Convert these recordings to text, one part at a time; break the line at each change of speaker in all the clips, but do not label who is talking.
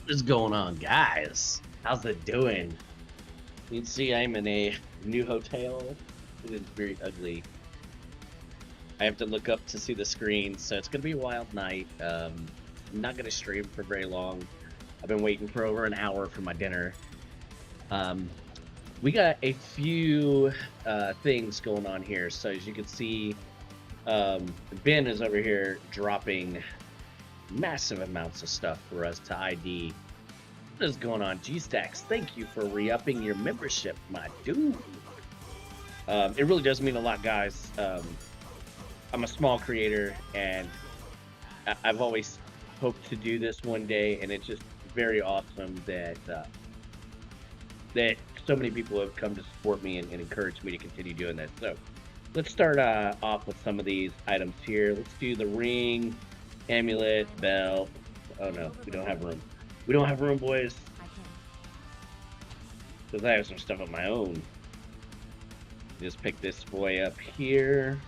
What is going on, guys? How's it doing? You can see I'm in a new hotel. It is very ugly. I have to look up to see the screen, so it's gonna be a wild night. I'm not gonna stream for very long. I've been waiting for over an hour for my dinner. We got a few things going on here. So as you can see, Ben is over here dropping massive amounts of stuff for us to ID. What is going on, G-Stax? Thank you for re-upping your membership, my dude. It really does mean a lot, guys. I'm a small creator, and I've always hoped to do this one day, and it's just very awesome that that so many people have come to support me and encourage me to continue doing this. So let's start off with some of these items here. Let's do the ring, amulet, bell. Oh no, we don't have room. We don't have room, boys. Because I have some stuff of my own. Just pick this boy up here.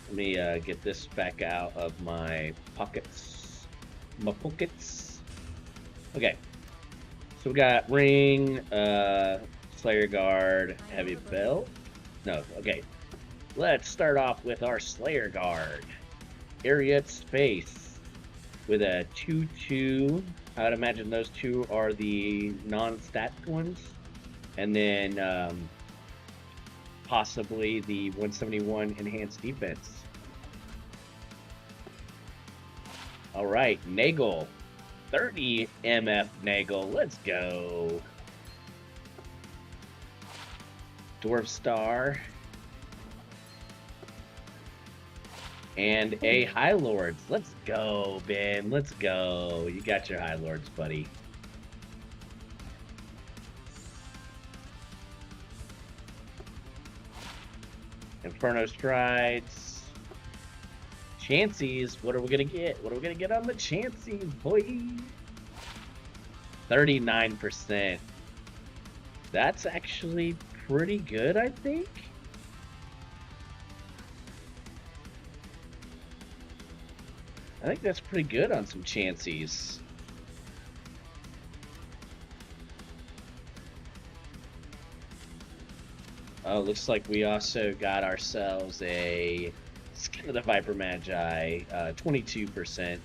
Let me get this back out of my pockets. My pockets. Okay. So we got ring, Slayer guard, heavy belt. No, okay. Let's start off with our Slayer guard. Ariat space with a 2-2. I would imagine those two are the non-stat ones. And then possibly the 171 enhanced defense. All right, Nagel. 30 MF Nagel. Let's go. Dwarf Star. And a High Lords. Let's go, Ben. Let's go. You got your High Lords, buddy. Inferno Strides. Chances. What are we going to get? What are we going to get on the Chances, boy? 39%. That's actually pretty good, I think. I think that's pretty good on some Chances. Oh, looks like we also got ourselves a Skin of the Viper Magi, 22%.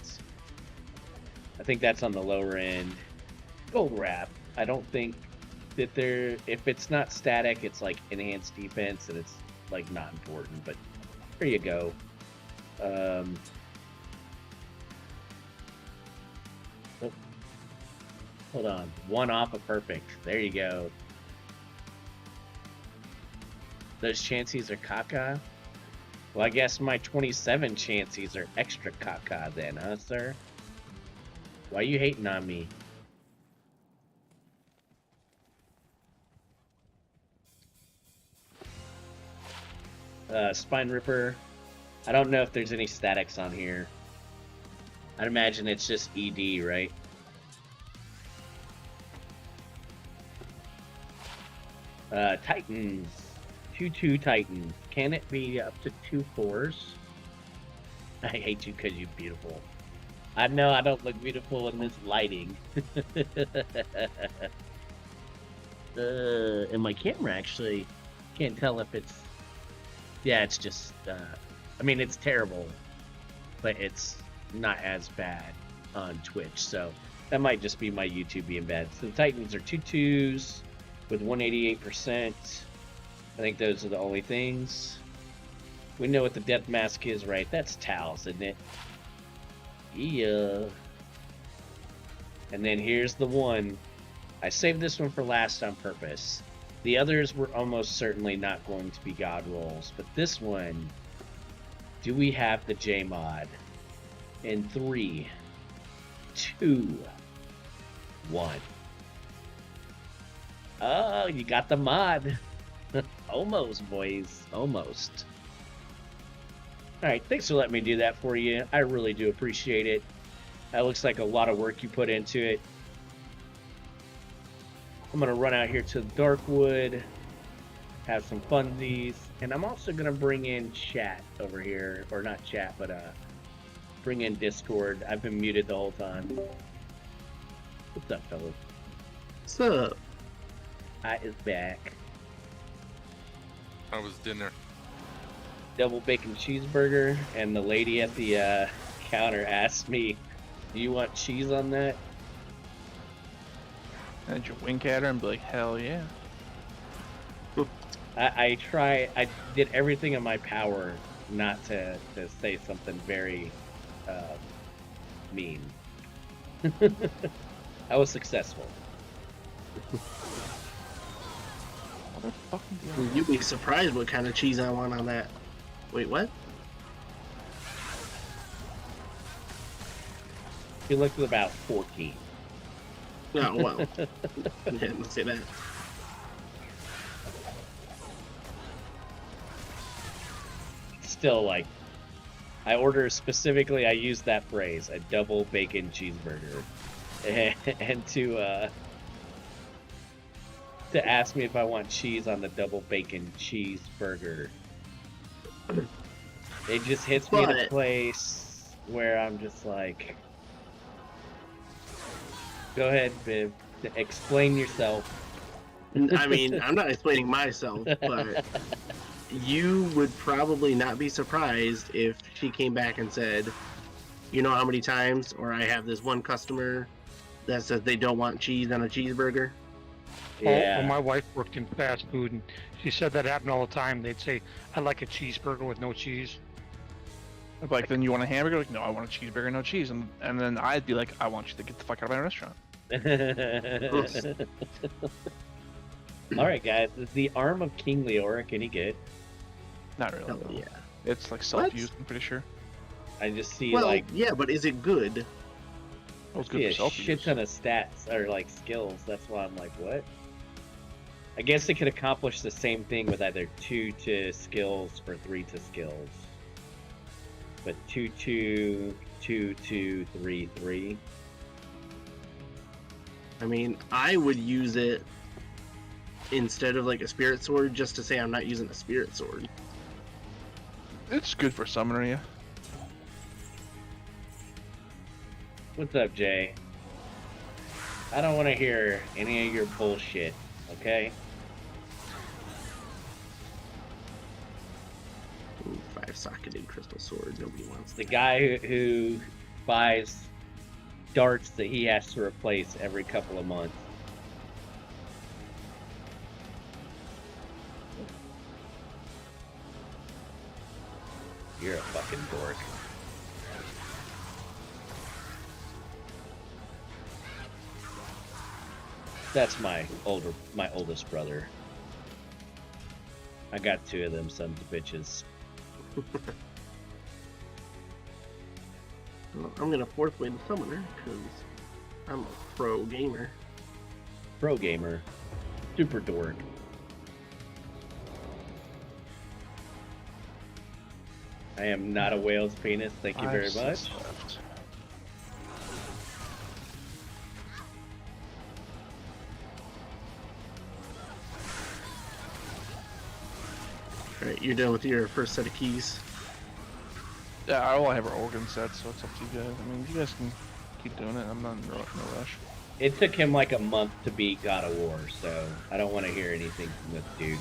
I think that's on the lower end. Gold wrap. I don't think that if it's not static, it's like enhanced defense, and it's like not important. But there you go. Oh, hold on. One off of perfect. There you go. Those Chances are caca. Well, I guess my 27 Chances are extra caca then, huh, sir? Why are you hating on me? Spine Ripper. I don't know if there's any statics on here. I'd imagine it's just ED, right? Titans. 2-2 Titans. Can it be up to 2 4s? I hate you because you're beautiful. I know I don't look beautiful in this lighting. And my camera actually can't tell if it's... Yeah, it's just... I mean, it's terrible, but it's not as bad on Twitch, so that might just be my YouTube being bad. So the Titans are 2 2s with 188%. I think those are the only things. We know what the death mask is, right? That's Taos, isn't it? Yeah. And then here's the one. I saved this one for last on purpose. The others were almost certainly not going to be God rolls, but this one, do we have the J mod? In 3, 2, 1. Oh, you got the mod. Almost, boys. Almost. Alright, thanks for letting me do that for you. I really do appreciate it. That looks like a lot of work you put into it. I'm going to run out here to Darkwood, have some funsies, and I'm also going to bring in chat over here. Or not chat, but bring in Discord. I've been muted the whole time. What's up, fellas?
What's up?
I is back.
How was dinner?
Double bacon cheeseburger, and the lady at the counter asked me, "Do you want cheese on that?"
And you wink at her and be like, hell yeah.
I did everything in my power not to say something very mean. I was successful.
You'd be surprised what kind of cheese I want on that. Wait, what?
He looked at about 14.
No, well, I didn't say that.
Still, like, I order specifically, I use that phrase, a double bacon cheeseburger. And to ask me if I want cheese on the double bacon cheeseburger, it just hits me in a place where I'm just like, go ahead, Viv, explain yourself.
I mean, I'm not explaining myself, but you would probably not be surprised if she came back and said, you know how many times, or I have this one customer that says they don't want cheese on a cheeseburger?
Yeah.
Well, my wife worked in fast food, and she said that happened all the time. They'd say, "I like a cheeseburger with no cheese."
Like, then you want a hamburger? Like, no, I want a cheeseburger, no cheese. And then I'd be like, I want you to get the fuck out of my restaurant.
Alright, guys, is the arm of King Leoric any good?
Not really.
Hell
No.
yeah.
It's like self-used, I'm pretty sure.
I just see,
Well,
like,
yeah, but is it good?
Oh, it's
see
good
a
for
shit
self-use.
ton of stats, or, like, skills. That's why I'm like, what? I guess it could accomplish the same thing with either 2 to skills or 3 to skills. But 2-2, 2-2, 3-3.
I mean, I would use it instead of like a spirit sword just to say I'm not using a spirit sword.
It's good for summoner, yeah.
What's up, Jay? I don't want to hear any of your bullshit, okay?
Ooh, 5-socketed crystal sword. Nobody wants
The
that.
guy who buys darts that he has to replace every couple of months. You're a fucking dork. That's my oldest brother. I got 2 of them sons of bitches.
Well, I'm gonna fourth win summoner because I'm a pro gamer.
Pro gamer. Super dork. I am not a whale's penis, thank you very much.
Left.
Alright, you're done with your first set of keys.
Yeah, all I have are organ sets, so it's up to you guys. I mean, you guys can keep doing it. I'm not in no rush.
It took him like a month to beat God of War, so I don't want to hear anything from this dude.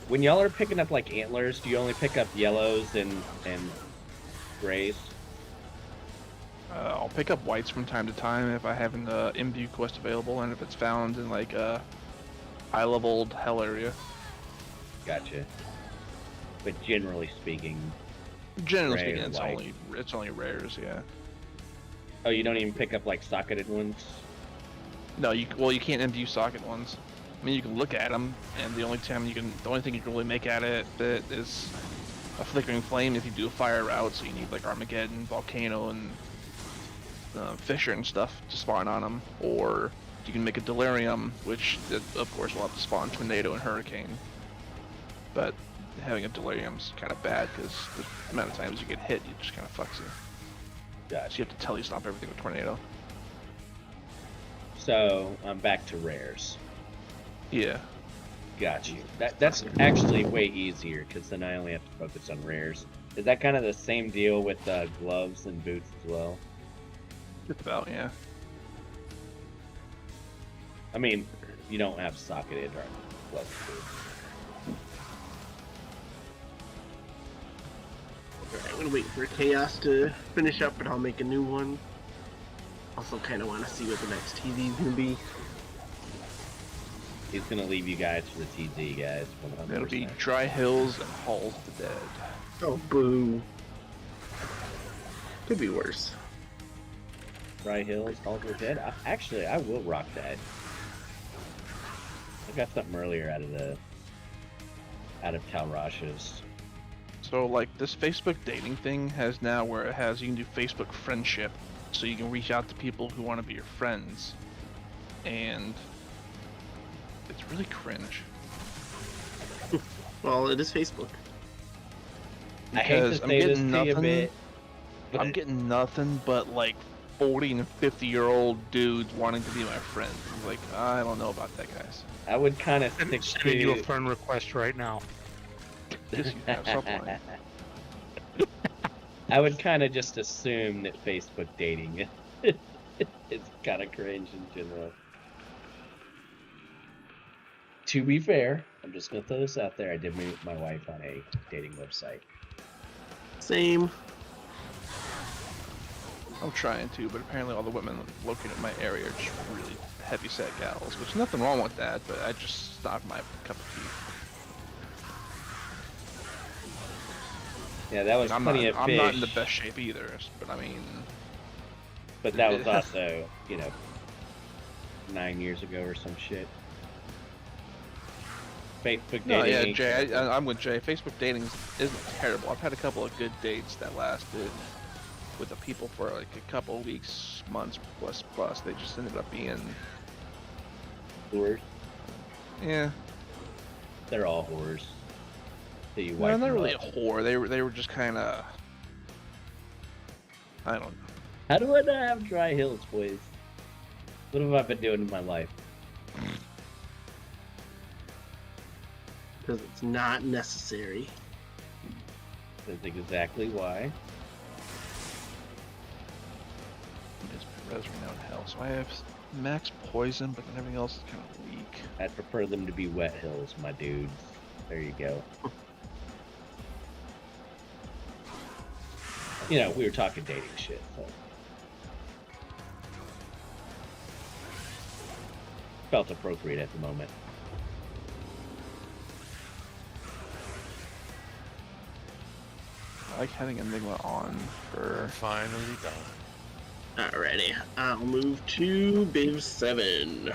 When y'all are picking up like antlers, do you only pick up yellows and grays?
I'll pick up whites from time to time if I have an imbue quest available, and if it's found in like a high-leveled hell area.
Gotcha. But generally speaking,
Generally
Gray
speaking,
or white.
it's only rares, yeah.
oh, you don't even pick up like socketed ones?
No, you can't imbue socket ones. I mean, you can look at them, and the only thing you can really make at it is a flickering flame if you do a fire route. So you need like Armageddon, Volcano, and Fisher and stuff to spawn on them, or you can make a Delirium, which of course will have to spawn Tornado and Hurricane. But having a Delirium's kind of bad because the amount of times you get hit, it just kind of fucks you. So you have to telestomp everything with Tornado.
So I'm back to rares.
Yeah.
Got you. That's actually way easier because then I only have to focus on rares. Is that kind of the same deal with gloves and boots as well?
Just about, yeah.
I mean, you don't have socketed or gloves.
Alright, I'm gonna wait for Chaos to finish up and I'll make a new one. Also kinda wanna see what the next TZ is gonna be.
He's gonna leave you guys for the TZ, guys. 100%.
It'll be Dry Hills and Halls of the Dead.
Oh, boo. Could be worse.
Dry Hills, Halls of the Dead. Actually, I will rock that. I got something earlier out of Talrash's.
So like this Facebook dating thing has now where it has you can do Facebook friendship, so you can reach out to people who want to be your friends, and it's really cringe.
Well, it is Facebook.
I hate to
Because I'm
say this
getting
to you,
nothing.
but
I'm getting nothing but like 40 and 50-year-old dudes wanting to be my friends. I'm like, I don't know about that, guys.
I would kind of stick
Sending you a
to.
friend request right now.
Yes, you have. Stop lying.
I would kind of just assume that Facebook dating is kind of cringe in general. To be fair, I'm just gonna throw this out there. I did meet my wife on a dating website.
Same.
I'm trying to, but apparently all the women located in my area are just really heavy-set gals, which is nothing wrong with that, but I just stopped my cup of tea.
Yeah, that was
I'm
plenty of fish.
I'm not in the best shape either, but I mean...
But that was also, 9 years ago or some shit. Facebook dating.
No, yeah,
ain't-
Jay, I'm with Jay. Facebook dating isn't terrible. I've had a couple of good dates that lasted with the people for like a couple of weeks, months plus. They just ended up being,
Whores.
yeah.
They're all whores. That you
No,
wipe
not
them
really a
up.
whore. They were just kind of, I don't know.
How do I not have dry hills, boys? What have I been doing in my life?
Because it's not necessary.
That's exactly why.
It's res renowned hell. So I have max poison, but then everything else is kind of weak.
I'd prefer them to be wet hills, my dudes. There you go. We were talking dating shit, so. Felt appropriate at the moment.
I like having Enigma on for.
Finally done.
Alrighty, I'll move to Biv 7.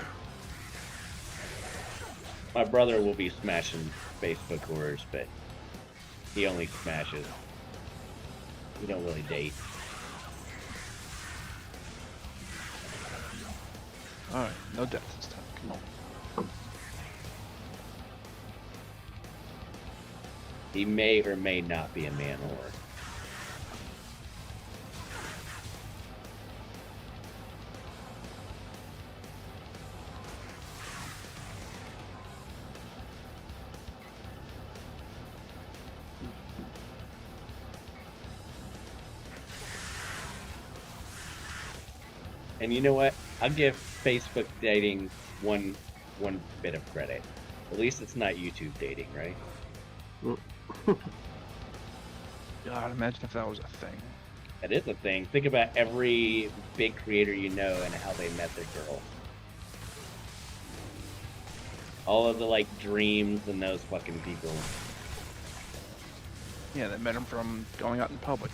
My brother will be smashing Facebook whores, but he only smashes. We don't really date.
Alright, no death this time. Come on.
He may or may not be a man whore. And you know what? I'll give Facebook dating one bit of credit. At least it's not YouTube dating, right?
God, imagine if that was a thing.
That is a thing. Think about every big creator you know and how they met their girl. All of the dreams and those fucking people.
Yeah, they met him from going out in public.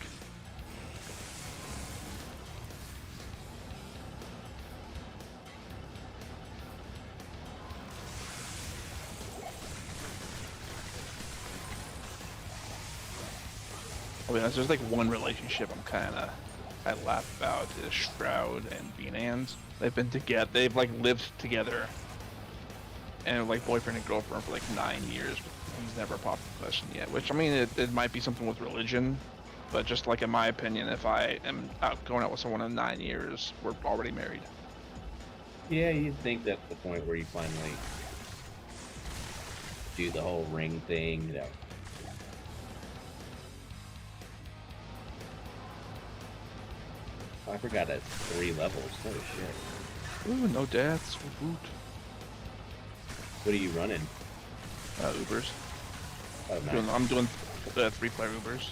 I'll be honest, there's one relationship I laugh about is Shroud and Beanans. They've been together, they've lived together, and boyfriend and girlfriend for 9 years. He's never popped the question yet, which I mean, it might be something with religion, but just in my opinion, if I am going out with someone in 9 years, we're already married.
Yeah, you'd think that's the point where you finally do the whole ring thing. No. Oh, I forgot that's 3 levels. Holy shit.
Ooh, no deaths. Woot.
What are you running?
Ubers.
Oh, nice.
I'm doing 3-player Ubers.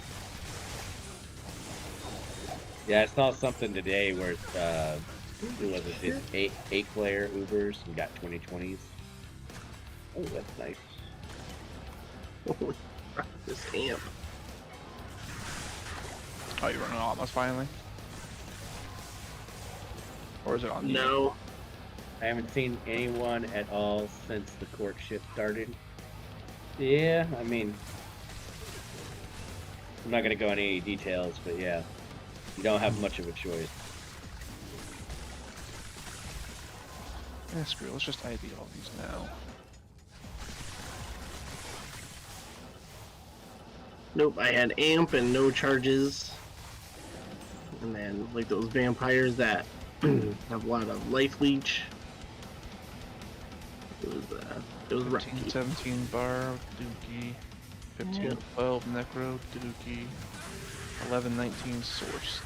Yeah, I saw something today where who was it? Did 8-player Ubers and got 2020s. Oh, that's nice.
Holy crap, this amp.
Oh, you're running Atmos finally? Or is it on?
No.
I haven't seen anyone at all since the courtship started. Yeah, I mean, I'm not gonna go into any details, but yeah, you don't have much of a choice.
Yeah, screw it. Let's just ID all these now.
Nope, I had amp and no charges. And then, like those vampires that have a lot of life leech. It was rocky.
15, 17 bar, Dookie. 15,
Yep.
12 Necro, Dookie. 11, 19 Source.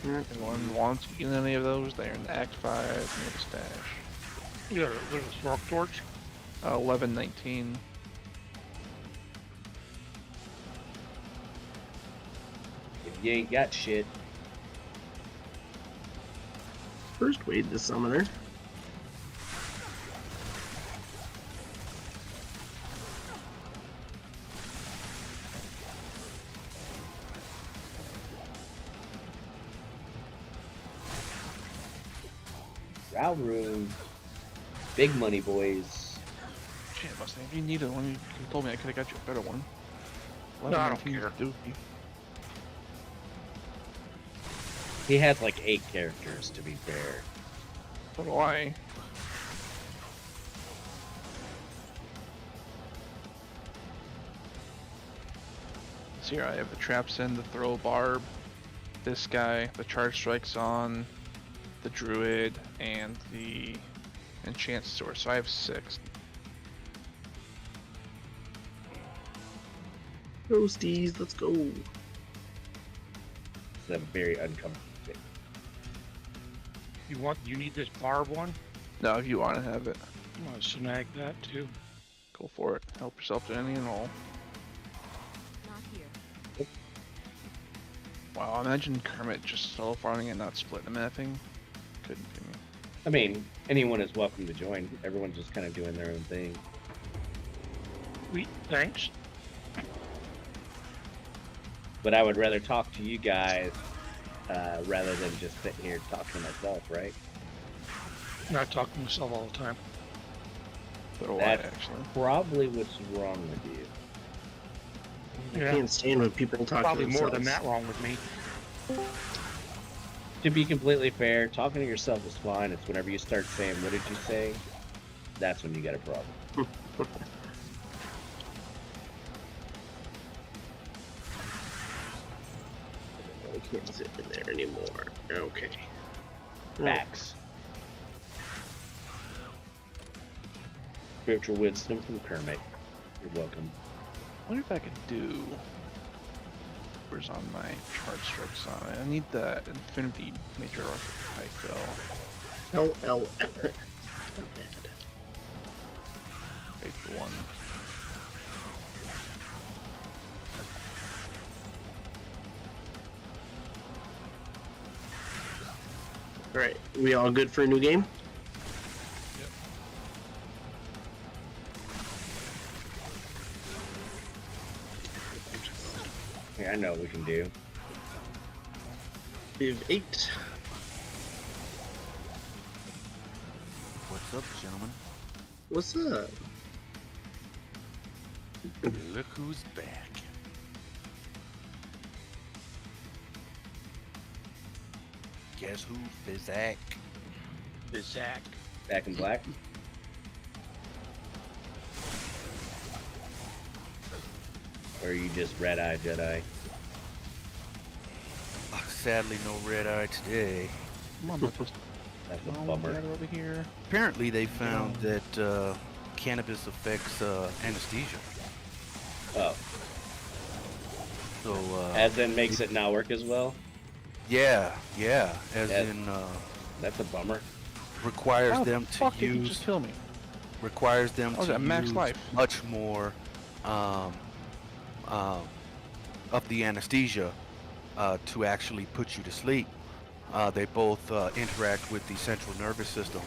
Dookie. Anyone wants to get any of those? They're in the Act 5 near the stash.
Yeah, there's a smoke torch.
11, 19.
If you ain't got shit,
First wave the summoner.
Round room, big money boys.
Shit, Mustang, if you needed one, you told me I could have got you a better one.
No, I don't
19
care.
Dookie.
He has like 8 characters, to be fair.
So do I. So here I have the traps in, the throw barb, this guy, the charge strikes on, the druid, and the enchant source. So I have 6.
Roasties, let's go.
It's a very uncomfortable thing.
You need this barb one?
No, if you want to have it,
I'm gonna snag that too.
go for it. Help yourself to any and all.
Not here.
Wow, imagine Kermit just solo farming and not splitting the mapping. Couldn't be me.
I mean, anyone is welcome to join. Everyone's just kind of doing their own thing.
Sweet, thanks.
But I would rather talk to you guys rather than just sit here and talk to myself, right?
I talk to myself all the time.
So do I,
That's
actually.
probably what's wrong with you.
I
Yeah,
can't stand when people talk
probably
to
more
themselves.
than that wrong with me.
To be completely fair, talking to yourself is fine. It's whenever you start saying, "What did you say?" That's when you got a problem.
I can't sit in there anymore. Okay.
Facts. Spiritual wisdom from Kermit. You're welcome.
I wonder if I could do. Where's on my charge strikes on it? I need that infinity major archetype though.
LL.
Wait for one.
Alright, we all good for a new game?
Yeah, I know what we can do.
Div 8.
What's up, gentlemen?
What's up?
Look who's back. Guess who? Fizak.
Zach.
Back in black. Or are you just red-eye Jedi?
Sadly, no red eye today.
Come on, let's just
That's a
Oh,
bummer.
get it over here.
Apparently, they found that cannabis affects anesthesia.
Oh,
So
as in makes it not work as well.
yeah, as
Yeah.
in
That's a bummer.
requires
How
them
the fuck
to
did you
use
just kill me?
requires them
I was
to
at max
use
life.
much more um, um, of the anesthesia to actually put you to sleep. They both interact with the central nervous system.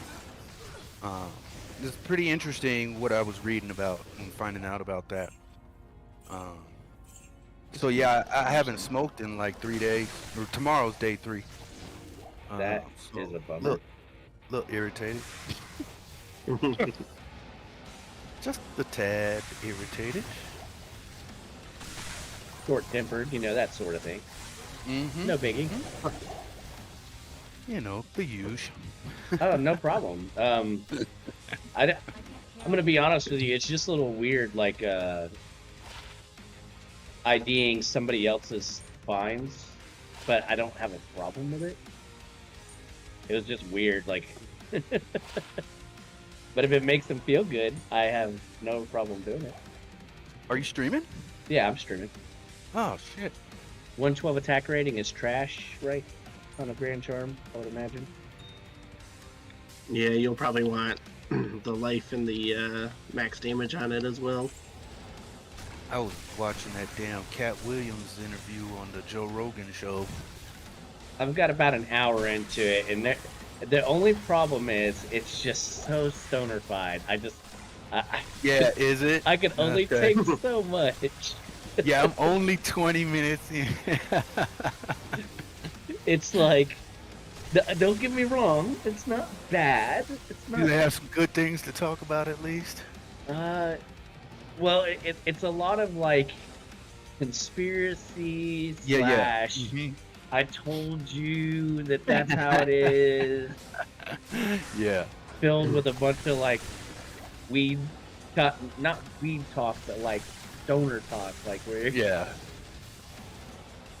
It's pretty interesting what I was reading about and finding out about that. Um, so yeah, I haven't smoked in like 3 days. Or tomorrow's day 3.
That
So
is a bummer.
Look irritated. Just a tad irritated.
Short-tempered, that sort of thing.
Mm-hmm.
No biggie.
You know, the usual.
Oh, no problem. I'm gonna be honest with you. It's just a little weird, like IDing somebody else's finds, but I don't have a problem with it. It was just weird, like. But if it makes them feel good, I have no problem doing it.
Are you streaming?
Yeah, I'm streaming.
Oh shit.
112 attack rating is trash, right? On a Grand Charm, I would imagine.
Yeah, you'll probably want the life and the max damage on it as well.
I was watching that damn Cat Williams interview on the Joe Rogan show.
I've got about an hour into it, and the only problem is it's just so stoner-fied.
Yeah, is it?
I can only
Okay.
take so much.
Yeah, I'm only 20 minutes in.
It's like, don't get me wrong, it's not bad. It's
Do
not.
they have some good things to talk about at least?
Well, it's a lot of like conspiracy slash.
Mhm.
I told you that's how it is.
Yeah.
Filled with a bunch of like weed, not weed talk, but like stoner talk, like where.
Yeah.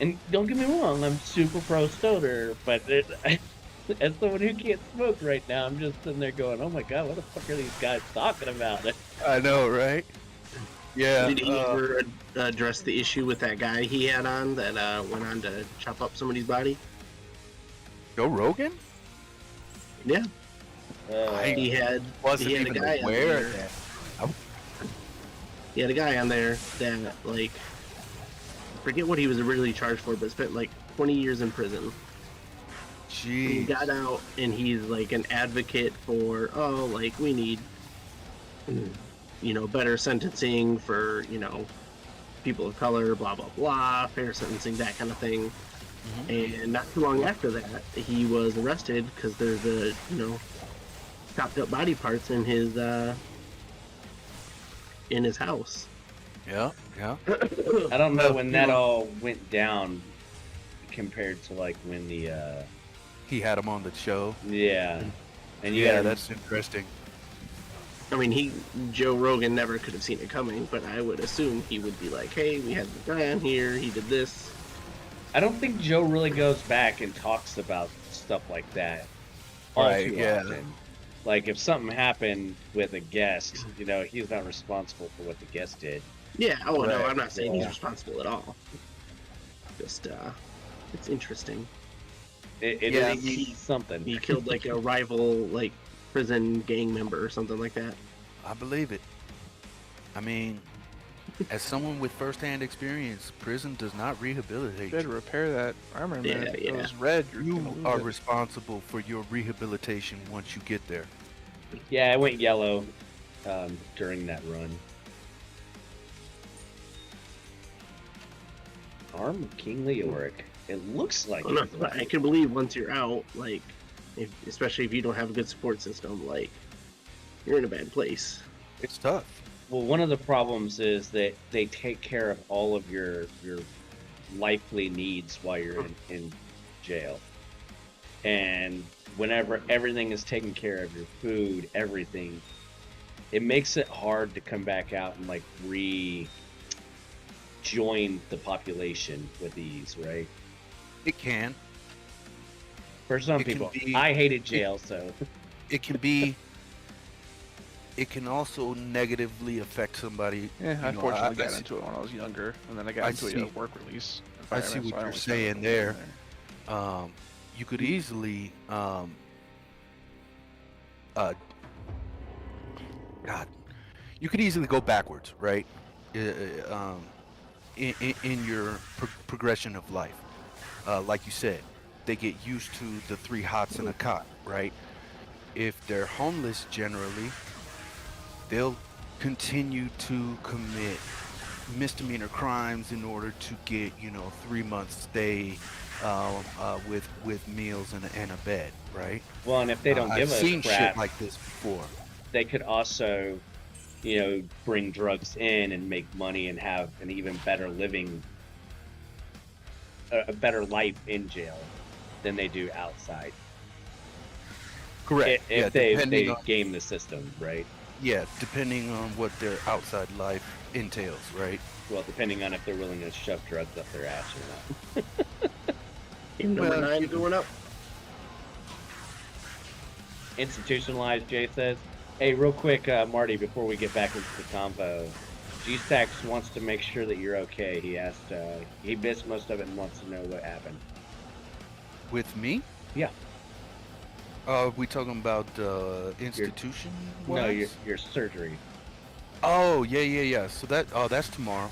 And don't get me wrong, I'm super pro stoner, but as someone who can't smoke right now, I'm just sitting there going, "Oh my god, what the fuck are these guys talking about?"
I know, right? Yeah.
Did he ever address the issue with that guy he had on that went on to chop up somebody's body?
Joe Rogan?
Yeah,
I
he had
wasn't
he had a
even
guy on
aware
there.
of that.
He had a guy on there that like I forget what he was originally charged for, but spent like 20 years in prison. He
Jeez.
got out and he's like an advocate for like we need better sentencing for people of color, blah blah blah, fair sentencing, that kind of thing. And not too long after that, he was arrested because there's chopped up body parts in his house.
Yeah, yeah.
I don't know when that all went down compared to like when the
He had him on the show.
yeah, and you
Yeah,
gotta
that's interesting.
I mean, Joe Rogan never could have seen it coming, but I would assume he would be like, "Hey, we had the guy on here. He did this."
I don't think Joe really goes back and talks about stuff like that all
Right,
too
yeah.
often. Like if something happened with a guest, he's not responsible for what the guest did.
Yeah. Oh no,
Right.
I'm not saying he's
Yeah.
responsible at all. Just it's interesting.
It
Yeah,
is something.
He killed like a rival like prison gang member or something like that.
I believe it. I mean, as someone with first-hand experience, prison does not rehabilitate
You had to
you.
repair that armor, man.
Yeah,
If it
yeah.
goes red, you're
You
gonna lose
are
it.
responsible for your rehabilitation once you get there.
Yeah, I went yellow during that run. Arm of King Leoric. It looks like
Well, no,
it.
I can believe once you're out, like, especially if you don't have a good support system, like, you're in a bad place.
It's tough.
Well, one of the problems is that they take care of all of your lively needs while you're in jail. And whenever everything is taken care of, your food, everything, it makes it hard to come back out and like rejoin the population with ease, right?
It can.
For some
It can
people,
be-
I hated jail, so
It can be. It can also negatively affect somebody.
Yeah,
you
I
know,
fortunately
I
got
see-
into it when I was younger, and then I got
I
into
see-
a work release.
I see
environment,
what
so I
you're
only started
saying
in
there. You could easily, God, you could easily go backwards, right? In your progression of life. Like you said, they get used to the 3 hots and a cot, right? If they're homeless generally, they'll continue to commit misdemeanor crimes in order to get 3 months stay with meals and a bed, right?
well, and if they don't
I've
give a
seen
crap,
shit like this before.
they could also, bring drugs in and make money and have an even better living, a better life in jail than they do outside.
Correct.
If
yeah,
they game the system, right?
depending on what their outside life entails, right?
Well, depending on if they're willing to shove drugs up their ass or not.
Team number
Well,
9 going up.
Institutionalized, Jay says. Hey, real quick, Marty, before we get back into the combo, G-Stax wants to make sure that you're okay. He asked, he missed most of it and wants to know what happened.
With me?
Yeah.
We talking about institution?
No, your surgery.
Oh, yeah. So that's tomorrow.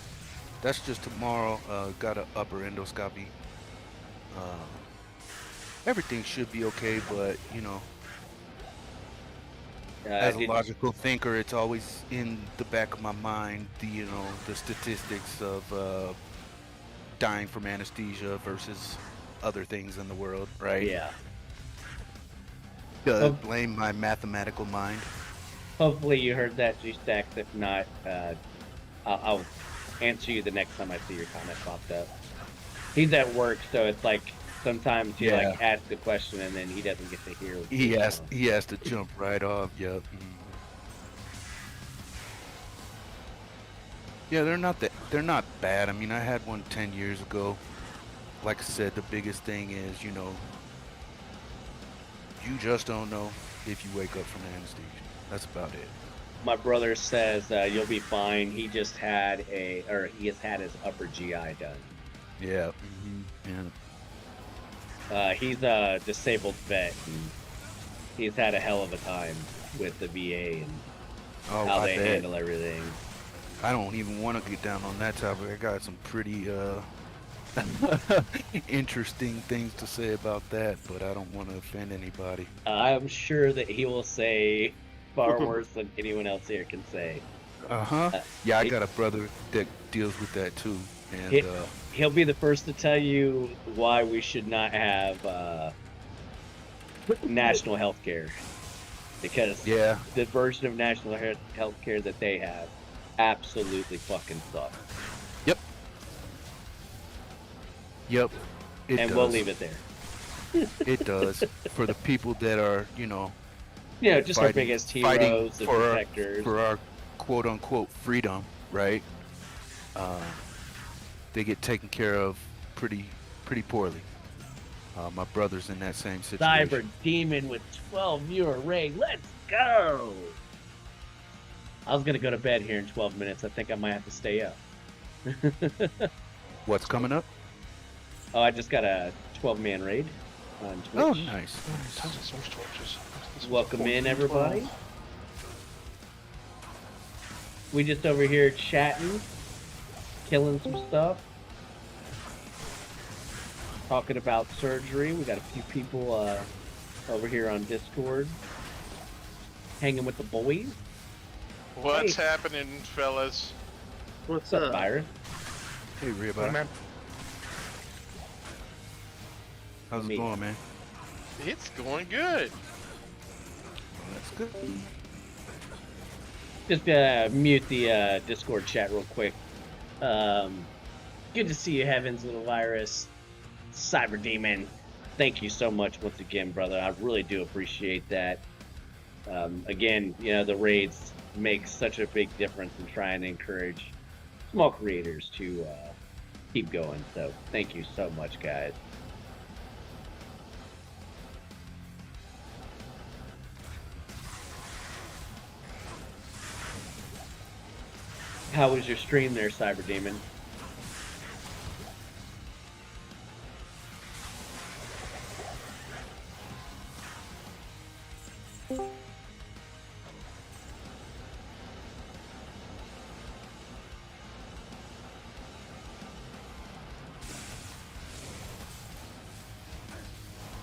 That's just tomorrow. Got an upper endoscopy. Everything should be okay, but as a logical thinker, it's always in the back of my mind the statistics of dying from anesthesia versus other things in the world, right?
Yeah.
Blame my mathematical mind.
Hopefully you heard that, G-Stax. If not, I'll answer you the next time I see your comment popped up. He's at work, so it's like sometimes you like ask a question and then he doesn't get to hear.
He has to jump right off. Yep. Yeah, they're not bad. I mean, I had one 10 years ago. Like I said, the biggest thing is, you just don't know if you wake up from anesthesia. That's about it.
My brother says you'll be fine. He just had he has had his upper GI done.
Yeah. Yeah.
He's a disabled vet, and he's had a hell of a time with the VA and how they handle everything.
I don't even want to get down on that topic. I got some pretty interesting things to say about that, but I don't want to offend anybody.
I'm sure that he will say far worse than anyone else here can say.
Yeah, I got a brother that deals with that too, and
he'll be the first to tell you why we should not have national health care, because the version of national health care that they have absolutely fucking sucks.
Yep.
And we'll leave it there.
It does. For the people that are,
just our biggest heroes and protectors.
For our quote unquote freedom, right? They get taken care of pretty poorly. My brother's in that same situation.
Cyber Demon with 12 viewer raid. Let's go! I was gonna go to bed here in 12 minutes. I think I might have to stay up.
What's coming up?
Oh, I just got a 12-man raid on Twitch.
Oh, nice.
Tons of source torches.
Welcome in, everybody. We just over here chatting, killing some stuff, talking about surgery. We got a few people over here on Discord, hanging with the boys.
What's happening, fellas?
What's
What's up, Byron?
Hey, Rhea,
man.
How's it going, man?
It's going good.
Well, that's good.
Just mute the Discord chat real quick. Good to see you, Heavens Little Virus, Cyber Demon. Thank you so much once again, brother. I really do appreciate that. Again, the raids make such a big difference in trying to encourage small creators to keep going. So thank you so much, guys. How was your stream there, Cyber Demon?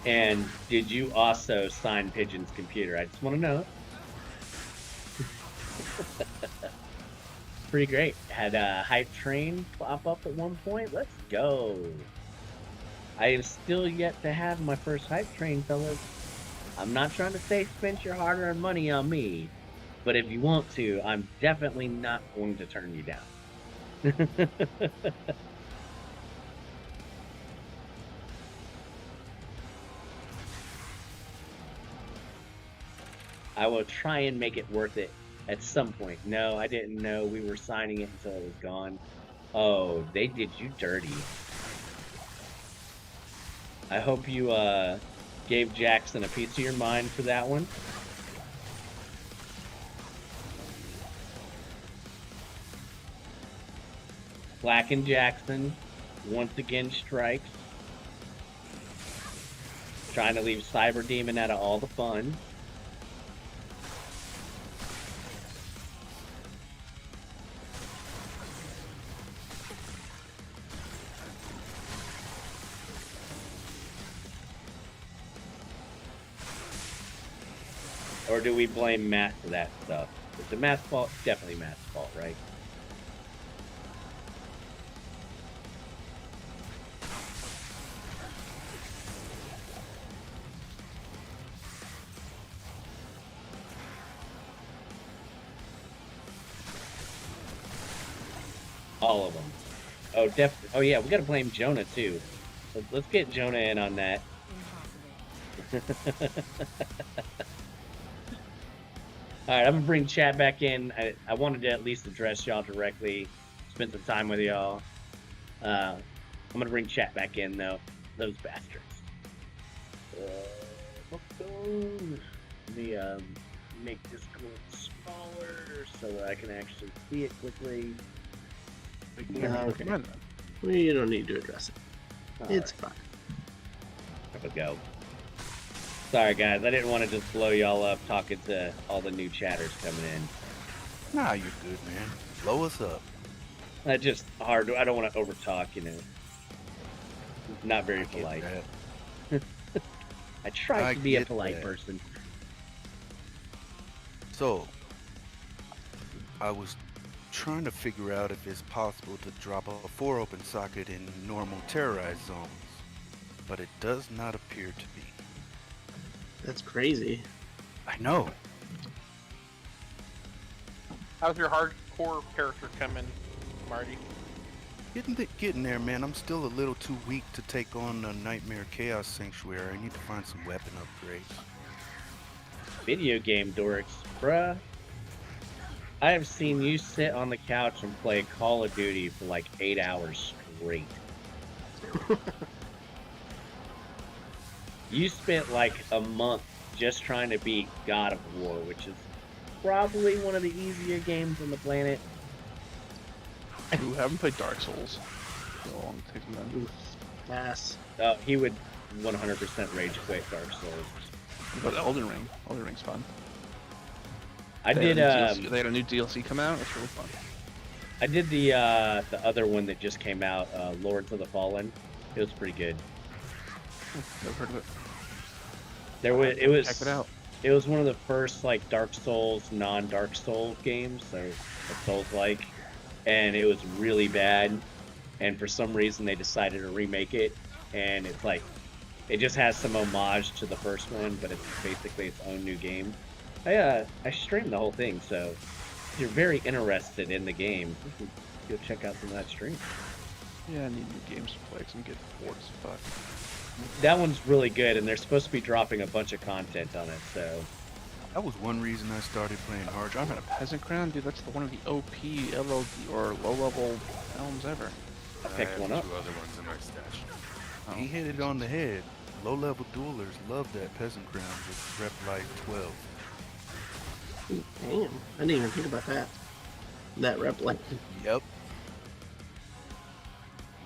And did you also sign Pigeon's computer? I just want to know. Pretty great. Had a hype train pop up at one point. Let's go. I am still yet to have my first hype train, fellas. I'm not trying to say spend your hard-earned money on me, but if you want to, I'm definitely not going to turn you down. I will try and make it worth it at some point. No, I didn't know we were signing it until it was gone. Oh, they did you dirty. I hope you gave Jackson a piece of your mind for that one. Black and Jackson once again strikes. Trying to leave Cyber Demon out of all the fun. Or do we blame Matt for that stuff? Is it Matt's fault? Definitely Matt's fault, right? All of them. Oh, definitely. Oh, yeah, we gotta blame Jonah, too. Let's get Jonah in on that. Alright, I'm gonna bring chat back in. I wanted to at least address y'all directly, spend some time with y'all. I'm gonna bring chat back in, though. Those bastards. Let me make Discord smaller so that I can actually see it quickly.
Okay. We don't need to address it. It's fine.
There we go. Sorry, guys. I didn't want to just blow y'all up talking to all the new chatters coming in.
Nah, you're good, man. Blow us up.
That's just hard. I don't want to overtalk, you know. Not very
I get
polite.
that.
I try to be a
get
polite
that.
person.
So, I was trying to figure out if it's possible to drop a 4-open socket in normal terrorized zones, but it does not appear to be.
That's crazy.
I know.
How's your hardcore character coming, Marty?
Getting there, man. I'm still a little too weak to take on the Nightmare Chaos Sanctuary. I need to find some weapon upgrades.
Video game dorks, bruh. I have seen you sit on the couch and play Call of Duty for like 8 hours straight. You spent like a month just trying to beat God of War, which is probably one of the easier games on the planet.
Who haven't played Dark Souls? So long it takes them.
Oof. Pass.
He would 100% rage quit Dark Souls.
But Elden Ring. Elden Ring's fun.
I
They
did.
had a new DLC come out. It's really fun.
I did the other one that just came out, Lords of the Fallen. It was pretty good.
Never heard of it.
Check
it out.
It was one of the first like Dark Souls, non-Dark Souls games, so Souls-like, and it was really bad. And for some reason, they decided to remake it, and it's like it just has some homage to the first one, but it's basically its own new game. I streamed the whole thing, so if you're very interested in the game, you can go check out some of that stream.
Yeah, I need new games to play because I'm getting bored as fuck.
That one's really good, and they're supposed to be dropping a bunch of content on it, so...
That was one reason I started playing hard.
Dropping a Peasant Crown? Dude, that's one of the OP, LOD, or low-level elms ever.
I picked one up.
Two other ones in my stash.
Oh.
He hit it on the head. Low-level duelers love that Peasant Crown with rep life 12.
Damn, I didn't even think about that. that rep line.
Yep.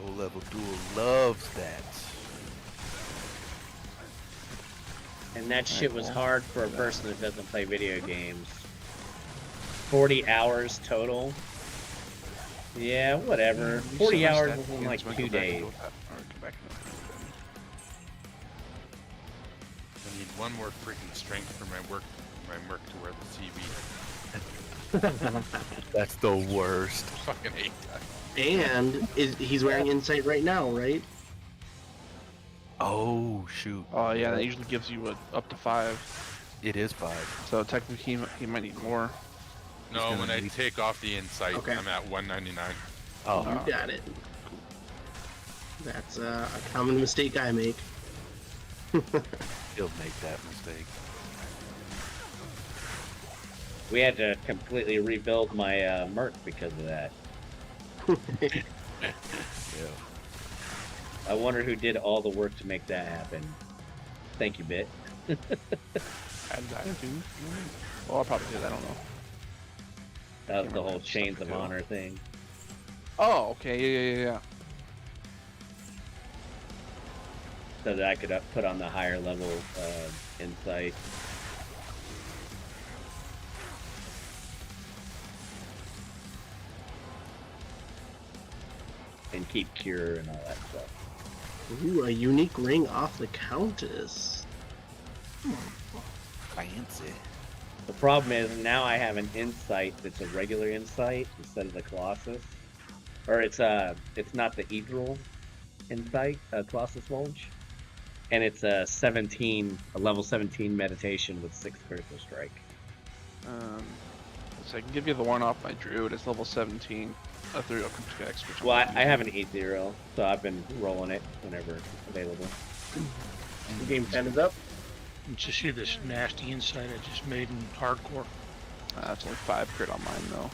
Low level duel loves that.
And that shit was hard for a person that doesn't play video games. 40 hours total. Yeah, whatever. 40 hours was in like 2 days.
I need one more freaking strength for my merc to wear the TV.
That's the worst.
Fucking hate that.
And he's wearing Insight right now, right?
Oh shoot.
Oh yeah, that usually gives you up to 5.
It is 5.
So technically he might need more.
No, when I take off the Insight,
Okay.
I'm at 199.
Oh.
You got it. That's a common mistake I make.
He'll make that mistake.
We had to completely rebuild my Merc because of that.
Yeah.
I wonder who did all the work to make that happen. Thank you, Bit.
And I do. Well, I'll probably do that. I don't know.
That was the whole Chains of Honor thing.
Oh, okay. Yeah.
So that I could put on the higher level Insight. And keep Cure and all that stuff.
Ooh, a unique ring off the Countess.
Fancy.
The problem is now I have an Insight that's a regular Insight instead of the Colossus. Or it's not the Ethereal Insight, Colossus Bulge. And it's a level 17 meditation with 6 critical strike.
So I can give you the one off my Druid. It's level 17. Ethereal X.
Well, I have an Ethereal, so I've been rolling it whenever available.
Game 10 is up.
Did you see this nasty Insight I just made in hardcore?
It's only 5 crit on mine though.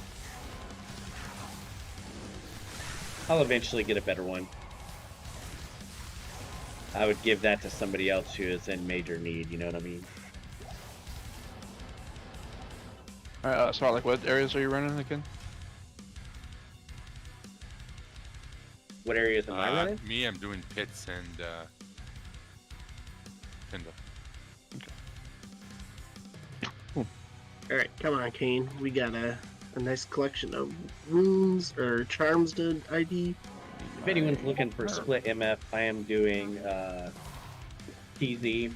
I'll eventually get a better one. I would give that to somebody else who is in major need, you know what I mean?
Alright, Smart, like what areas are you running again?
What areas am I running?
Me, I'm doing pits and Pinda.
Alright, come on, Kane. We got a nice collection of runes or charms to ID.
If anyone's looking for split MF, I am doing TZ.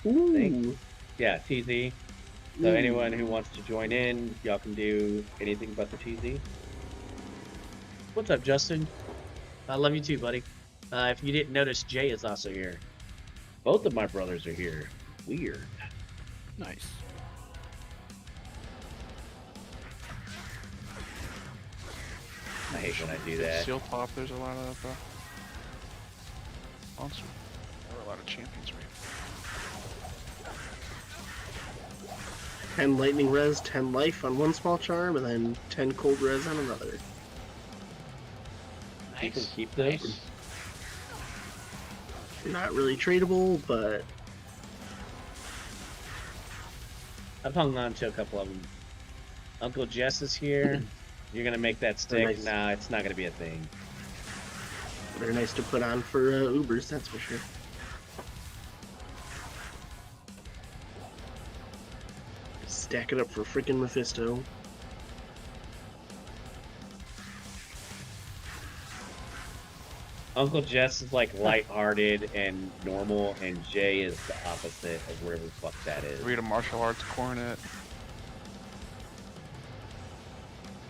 Ooh.
Yeah, TZ. So anyone who wants to join in, y'all can do anything but the TZ. What's up, Justin? I love you too, buddy. If you didn't notice, Jay is also here. Both of my brothers are here. Weird.
Nice.
I hate when I do that.
Seal top, there's a lot of monsters. There are a lot of champions right
10 lightning res, 10 life on one small charm, and then 10 cold res on another.
You can keep those.
Not really tradable, but
I've hung on to a couple of them. Uncle Jess is here. You're gonna make that stick?
Nice.
Nah, it's not gonna be a thing.
they're nice to put on for Ubers, that's for sure. Stack it up for freaking Mephisto.
Uncle Jess is like lighthearted and normal, and Jay is the opposite of whatever the fuck that is.
Read a martial arts cornet.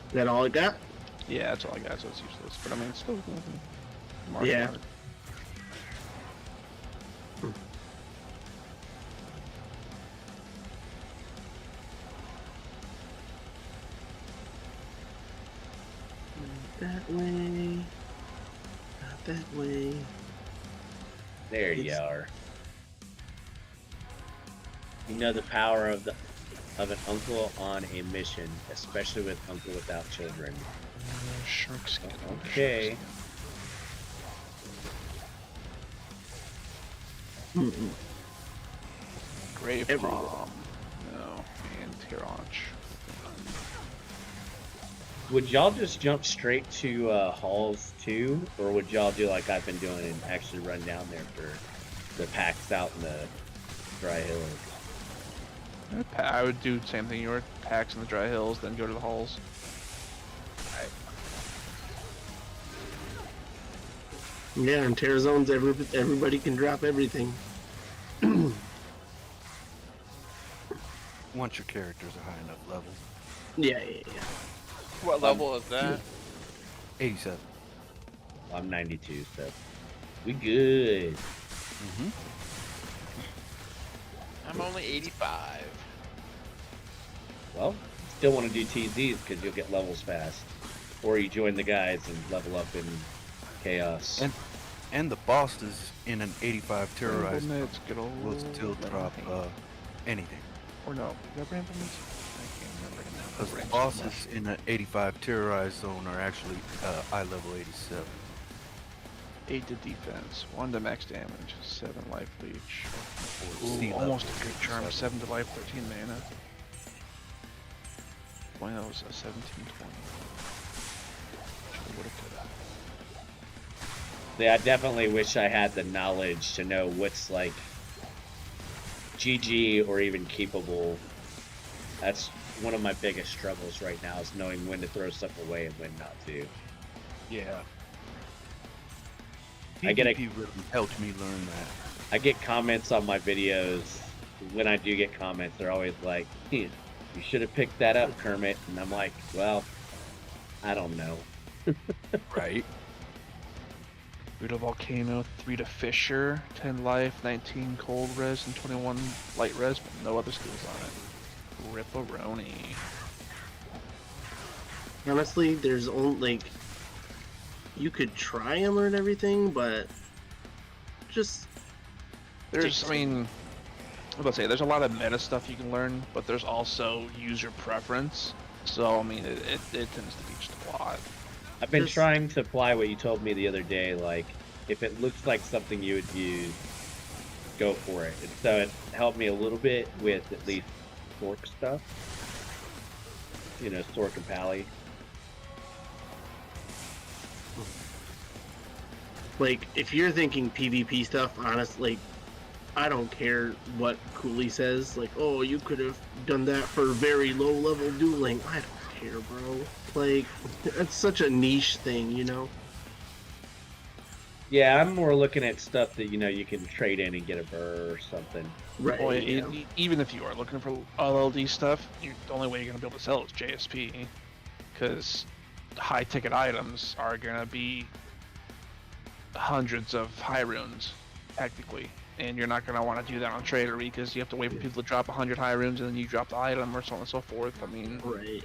Is that all I got?
Yeah, that's all I got, so it's useless. But I mean, it's still martial
Yeah.
art.
That way. Not that way.
There you are. You know the power of an uncle on a mission, especially with Uncle Without Children.
Shark skin.
Okay.
Grave
Everywhere.
Palm. No. And Tiranch.
Would y'all just jump straight to halls too, or would y'all do like I've been doing and actually run down there for the packs out in the dry hills?
I would do the same thing. You were packs in the dry hills, then go to the halls.
Yeah, in Terra Zones, everybody can drop everything.
Once your character's a high enough level.
Yeah.
What level is that?
87.
I'm 92, so we good.
Mm-hmm.
I'm only 85.
Well, still want to do TZs because you'll get levels fast, or you join the guys and level up in chaos.
And the bosses in an 85 terrorized
Minutes, good old
will still drop anything.
Or no, is that Ramble Minutes? I can't remember now.
Because the bosses in an 85 terrorized zone are actually eye level 87.
8 to defense, 1 to max damage, 7 life leech.
Sea
Ooh, almost a
level
good charm,
87.
7 to life, 13 mana. Boy, that was a 17-20. Woulda, coulda.
Yeah, I definitely wish I had the knowledge to know what's like GG or even keepable. That's one of my biggest struggles right now, is knowing when to throw stuff away and when not to.
Yeah.
I get
PvP really helped me learn that.
I get comments on my videos. When I do get comments, they're always like, you should have picked that up, Kermit. And I'm like, well, I don't know.
Right.
3 to Volcano, 3 to Fisher, 10 life, 19 cold res, and 21 light res, but no other skills on it. Ripperoni.
Honestly, there's only like you could try and learn everything, but just
I mean, I'm about to say, there's a lot of meta stuff you can learn, but there's also user preference. So, I mean, it tends to be just a lot.
I've been trying to apply what you told me the other day, like, if it looks like something you would use, go for it. And so it helped me a little bit with at least Sork stuff. You know, Sork and Pally.
like if you're thinking PvP stuff, honestly, I don't care what Cooley says. Like, oh, you could have done that for very low level dueling. I don't care, bro. Like, it's such a niche thing, you know?
Yeah, I'm more looking at stuff that, you know, you can trade in and get a burr or something.
Right.
Boy,
yeah.
even if you are looking for LLD stuff, the only way you're going to be able to sell is JSP. Because high ticket items are going to be hundreds of high runes, technically. And you're not going to want to do that on Tradery because you have to wait for people to drop 100 high runes and then you drop the item or so on and so forth. I mean,
Right.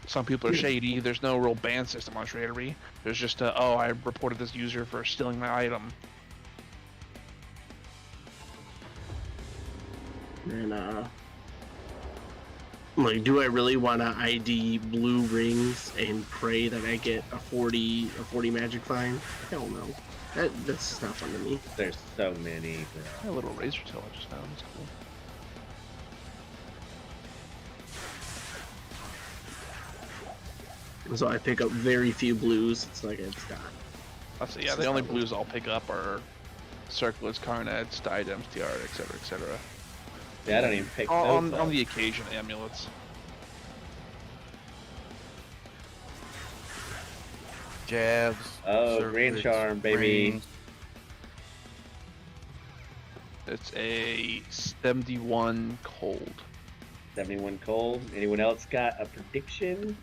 some people are shady. There's no real ban system on Tradery. There's just oh, I reported this user for stealing my item.
And like, do I really want to ID blue rings and pray that I get a 40 magic fine? Hell no. That's just not fun to me.
There's so many.
A little razor tail I just found. It's cool.
So I pick up very few blues. It's like it's not.
Yeah, the only blues I'll pick up are Circlets, Carnets, Diadems, TR, etc., etc.
Yeah, I don't even pick
on
those up.
the occasion, amulets.
Jabs.
Oh, green
circlets,
charm, baby.
rings.
It's a 71 cold.
71 cold. Anyone else got a prediction?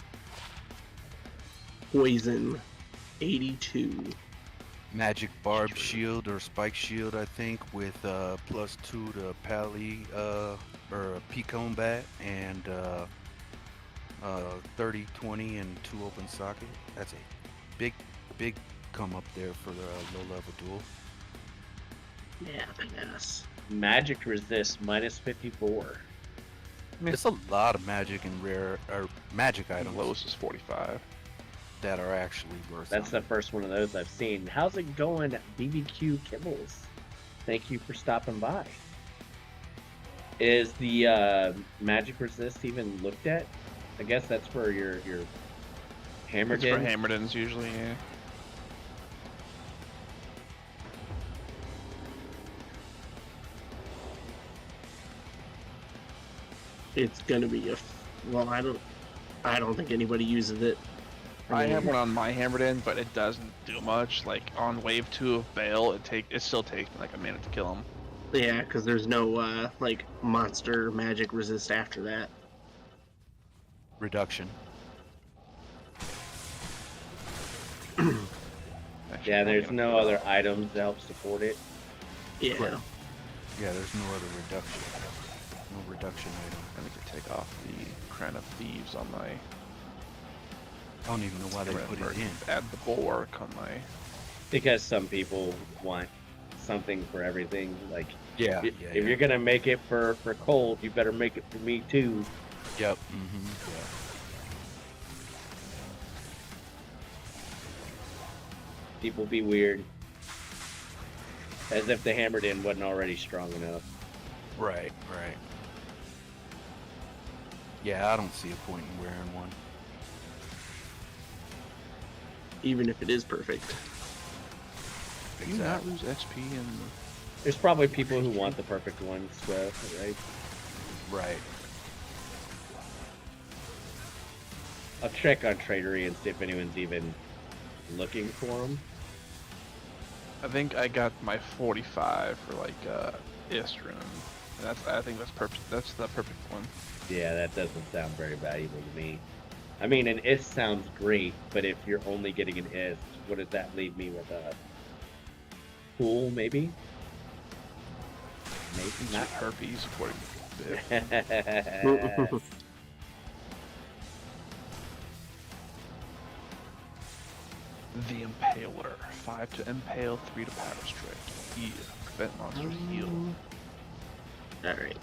Poison 82.
Magic barb shield or spike shield, I think, with +2 to pally or P combat and 30, 20, and 2 open socket. That's a big come up there for the low level duel.
Yeah, yes.
Magic resist -54.
It's a lot of magic and rare or magic
The
items
lowest is 45.
that are actually worth
That's the
something.
first one of those I've seen. How's it going, BBQ Kibbles? Thank you for stopping by. Is the magic resist even looked at? I guess that's for your hammered
It's for
in.
hammered-ins usually, yeah.
It's gonna be well, I don't think anybody uses it.
I have one on my hammered in, but it doesn't do much. Like on wave 2 of Bale, it still takes me like a minute to kill him.
Yeah, because there's no like monster magic resist after that.
Reduction.
Actually,
Yeah,
I'm
there's
gonna
no
put
other
up-
items to help support it.
Yeah.
Yeah, there's no other reduction. No reduction item.
I need to take off the Crown of Thieves on my.
I don't even know why they put it in.
Add the bulwark on my.
Because some people want something for everything. Like,
Yeah,
if
yeah,
you're gonna make it for cold, you better make it for me too.
Yep. Mm-hmm. Yeah.
People be weird. As if the hammered in wasn't already strong enough.
Right, right. Yeah, I don't see a point in wearing one.
Even if it is perfect.
Do you not lose XP in?
There's probably people who want the perfect ones, right?
Right.
I'll check on Tradery and see if anyone's even looking for them.
I think I got my 45 for like Istrun. I think that's perfect. That's the perfect one.
Yeah, that doesn't sound very valuable to me. I mean, an IS sounds great, but if you're only getting an IS, what does that leave me with? A pool, maybe? Maybe
It's
not.
herpes according to Biv. The Impaler. 5 to impale, 3 to powder strike. Yeah. Prevent monsters heal.
Alright.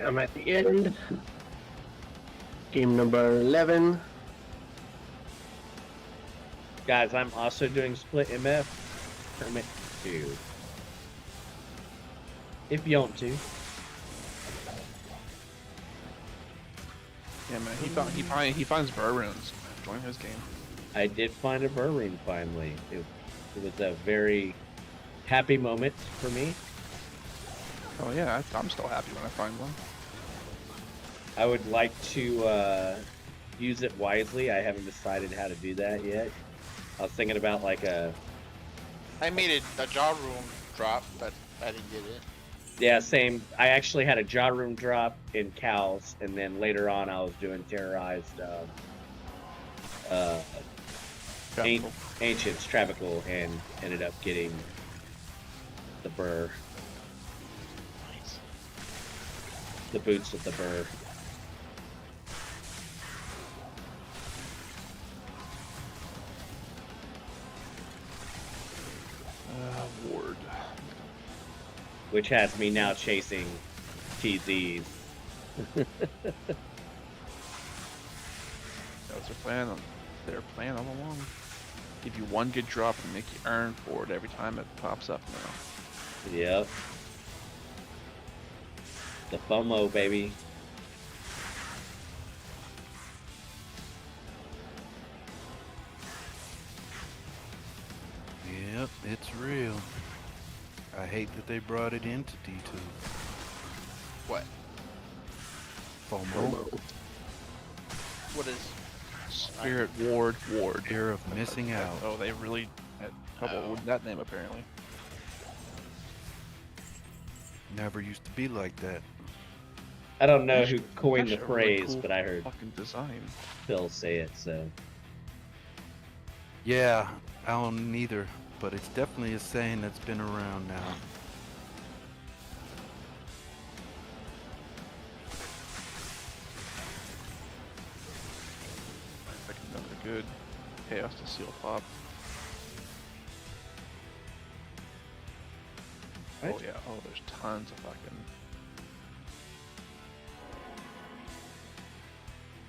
I'm at the end. Game number 11.
Guys, I'm also doing split MF. Permit 2. If you want to.
Yeah, man. He finds burr runes. Join his game.
I did find a burr rune finally. It was a very happy moment for me.
Oh yeah, I'm still happy when I find one.
I would like to use it wisely. I haven't decided how to do that yet. I was thinking about like a...
I made a jaw room drop, but I didn't get it.
Yeah, same. I actually had a jaw room drop in cows, and then later on I was doing terrorized ancients, Travical, and ended up getting the burr.
Nice.
The boots with the burr.
Ward.
Which has me now chasing TZs.
That was their plan. Their plan all along. Give you one good drop and make you earn for it every time it pops up now.
Yep. The FOMO, baby.
Yep, it's real. I hate that they brought it into D2.
What?
FOMO.
What is?
Spirit Ward.
Fear of missing out.
Oh, they really had trouble with that name apparently.
Never used to be like that.
I don't know who
Actually,
coined the
actually a really
phrase,
cool
but I heard
fucking design.
Phil say it, so.
Yeah, I don't either, but it's definitely a saying that's been around now.
Like another good chaos to seal pop.
Right.
Oh yeah, oh there's tons of fucking...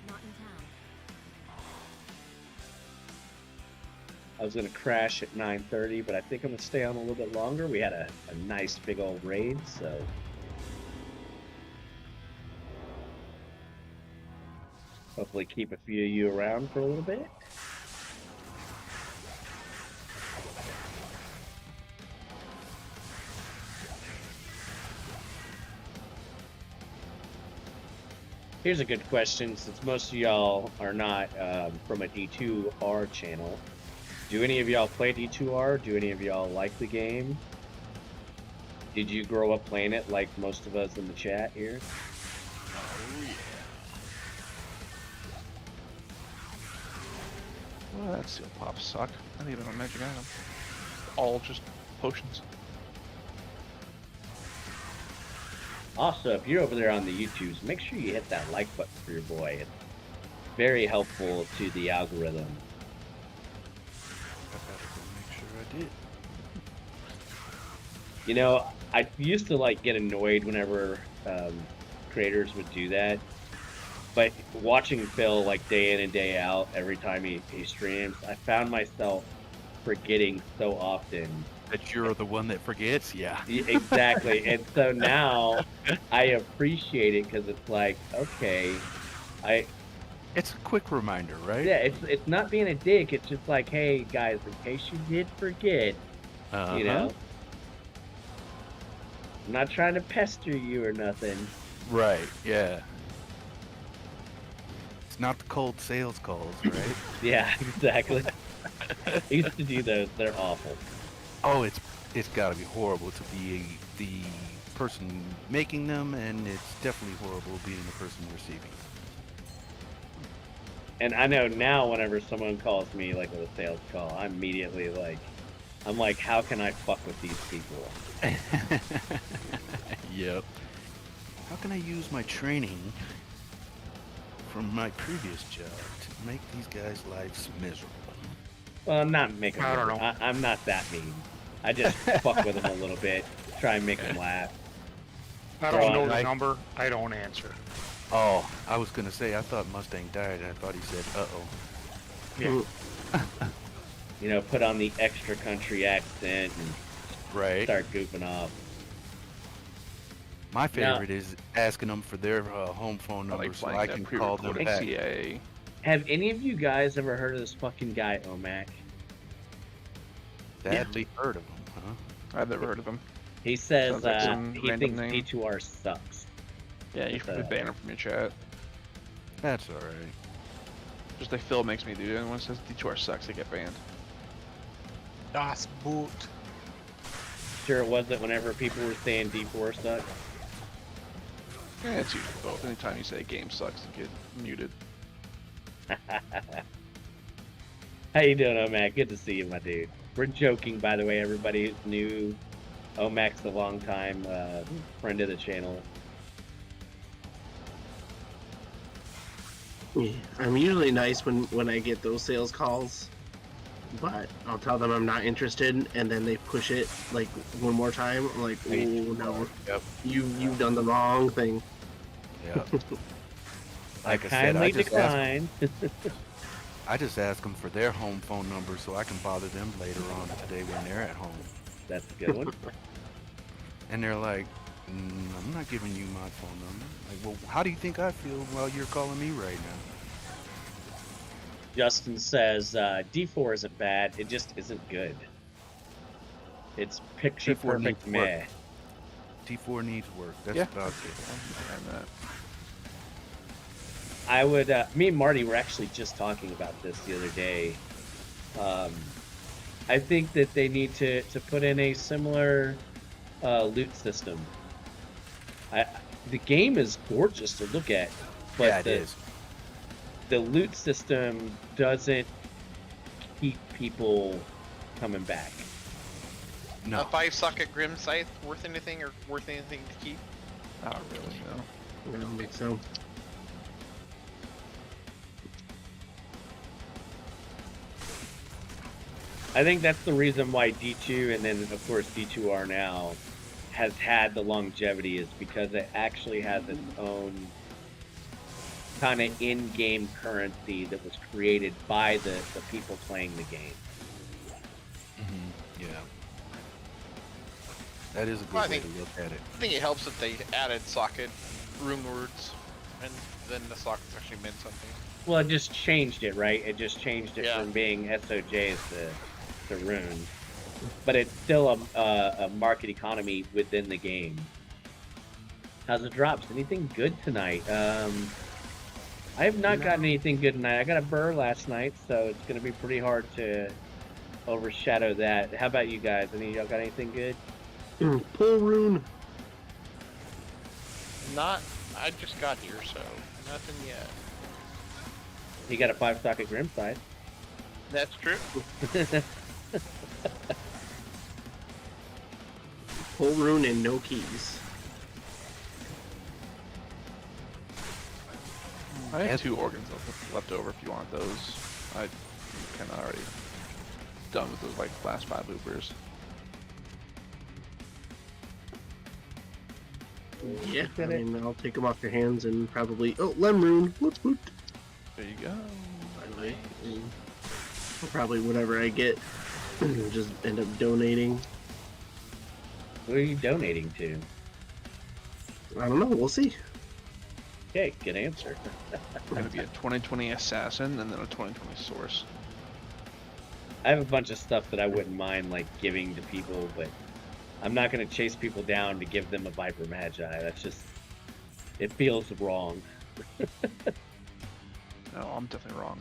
Not in town.
I was gonna crash at 9:30, but I think I'm gonna stay on a little bit longer. We had a nice big old raid, so Hopefully keep a few of you around for a little bit. Here's a good question, since most of y'all are not from a D2R channel. Do any of y'all play D2R? Do any of y'all like the game? Did you grow up playing it like most of us in the chat here?
Oh yeah.
Well, that seal pops suck. Not even a magic item. All just potions.
Also, if you're over there on the YouTubes, make sure you hit that like button for your boy. It's very helpful to the algorithm.
I gotta go make sure I did.
You know, I used to like get annoyed whenever creators would do that, but watching Phil like day in and day out every time he streams, I found myself forgetting so often.
That you're the one that forgets? Yeah.
Exactly. And so now I appreciate it because it's like, okay,
It's a quick reminder, right?
yeah, it's not being a dick. It's just like, hey guys, in case you did forget, you know, I'm not trying to pester you or nothing.
Right, yeah. It's not the cold sales calls, right?
Yeah, exactly. I used to do those. They're awful.
Oh, it's gotta be horrible to be the person making them, and it's definitely horrible being the person receiving them.
And I know now whenever someone calls me like with a sales call, I'm immediately like, how can I fuck with these people?
Yep. How can I use my training from my previous job to make these guys' lives miserable?
Well, I'm not making.
I don't know.
I'm not that mean. I just fuck with them a little bit, try and make them laugh.
I don't know
Right.
the number. I don't answer.
Oh, I was gonna say, I thought Mustang died, and I thought he said, uh-oh.
Yeah.
You know, put on the extra country accent and
Right.
start goofing off.
My favorite is asking them for their home phone
I
number
like
so
playing
I
that
can call them
pre-recorded
back.
CA.
Have any of you guys ever heard of this fucking guy, OMAC?
Sadly heard of them, huh?
I've never heard of him.
He says
Sounds like some
he
random
thinks
name.
D2R sucks.
Yeah, you should ban him from your chat.
That's alright.
Just like Phil makes me do it, and when it says D2R sucks, I get banned.
Das Boot.
Sure it wasn't whenever people were saying D4 sucks.
Yeah, it's usually both. Anytime you say a game sucks, you get muted.
How you doing, OMAC? Good to see you, my dude. We're joking, by the way, everybody who's new. OMAC's a long time friend of the channel.
Yeah, I'm usually nice when I get those sales calls, but I'll tell them I'm not interested, and then they push it like one more time. I'm like, oh no,
Yep.
you've done the wrong thing.
Yeah.
I
Like I said,
kindly decline.
I just ask them for their home phone number so I can bother them later on today when they're at home.
That's a good one.
And they're like, I'm not giving you my phone number. Like, well, how do you think I feel while you're calling me right now?
Justin says D4 isn't bad, it just isn't good. It's picture
D4
perfect
needs work.
meh.
T4 needs work. That's
Yeah.
about it.
And that.
I would, me and Marty were actually just talking about this the other day. I think that they need to put in a similar loot system. The game is gorgeous to look at, but
Yeah, it is.
the loot system doesn't keep people coming back.
No.
A 5-socket Grim Scythe worth anything or worth anything to keep?
Not really, no.
I don't think so.
I think that's the reason why D2 and then of course D2R now has had the longevity, is because it actually has its own kind of in-game currency that was created by the people playing the game.
Yeah. That is a good
Well, I
way
think-
to look at it.
I think it helps that they added socket rune words. And then the sockets actually meant something.
Well, it just changed it, right? It just changed it
Yeah.
from being SOJs to runes. But it's still a market economy within the game. How's the drops? Anything good tonight? I have not gotten anything good tonight. I got a burr last night, so it's going to be pretty hard to overshadow that. How about you guys? Any of y'all got anything good?
Pull rune.
Not. I just got here, so nothing yet.
You got a 5-socket Grimside.
That's true.
Pull rune and no keys.
I have 2 organs left over if you want those. I kind of already done with those like last 5 loopers.
Yeah, I mean, I'll take them off your hands and probably... Oh, Lem rune. Let's boot.
There you go.
Anyway, probably whatever I get, just end up donating.
What are you donating to?
I don't know. We'll see.
Okay, good answer.
Gonna be a 2020 assassin and then a 2020 source.
I have a bunch of stuff that I wouldn't mind like giving to people, but I'm not going to chase people down to give them a Viper Magi. That's just, it feels wrong.
No, I'm definitely wrong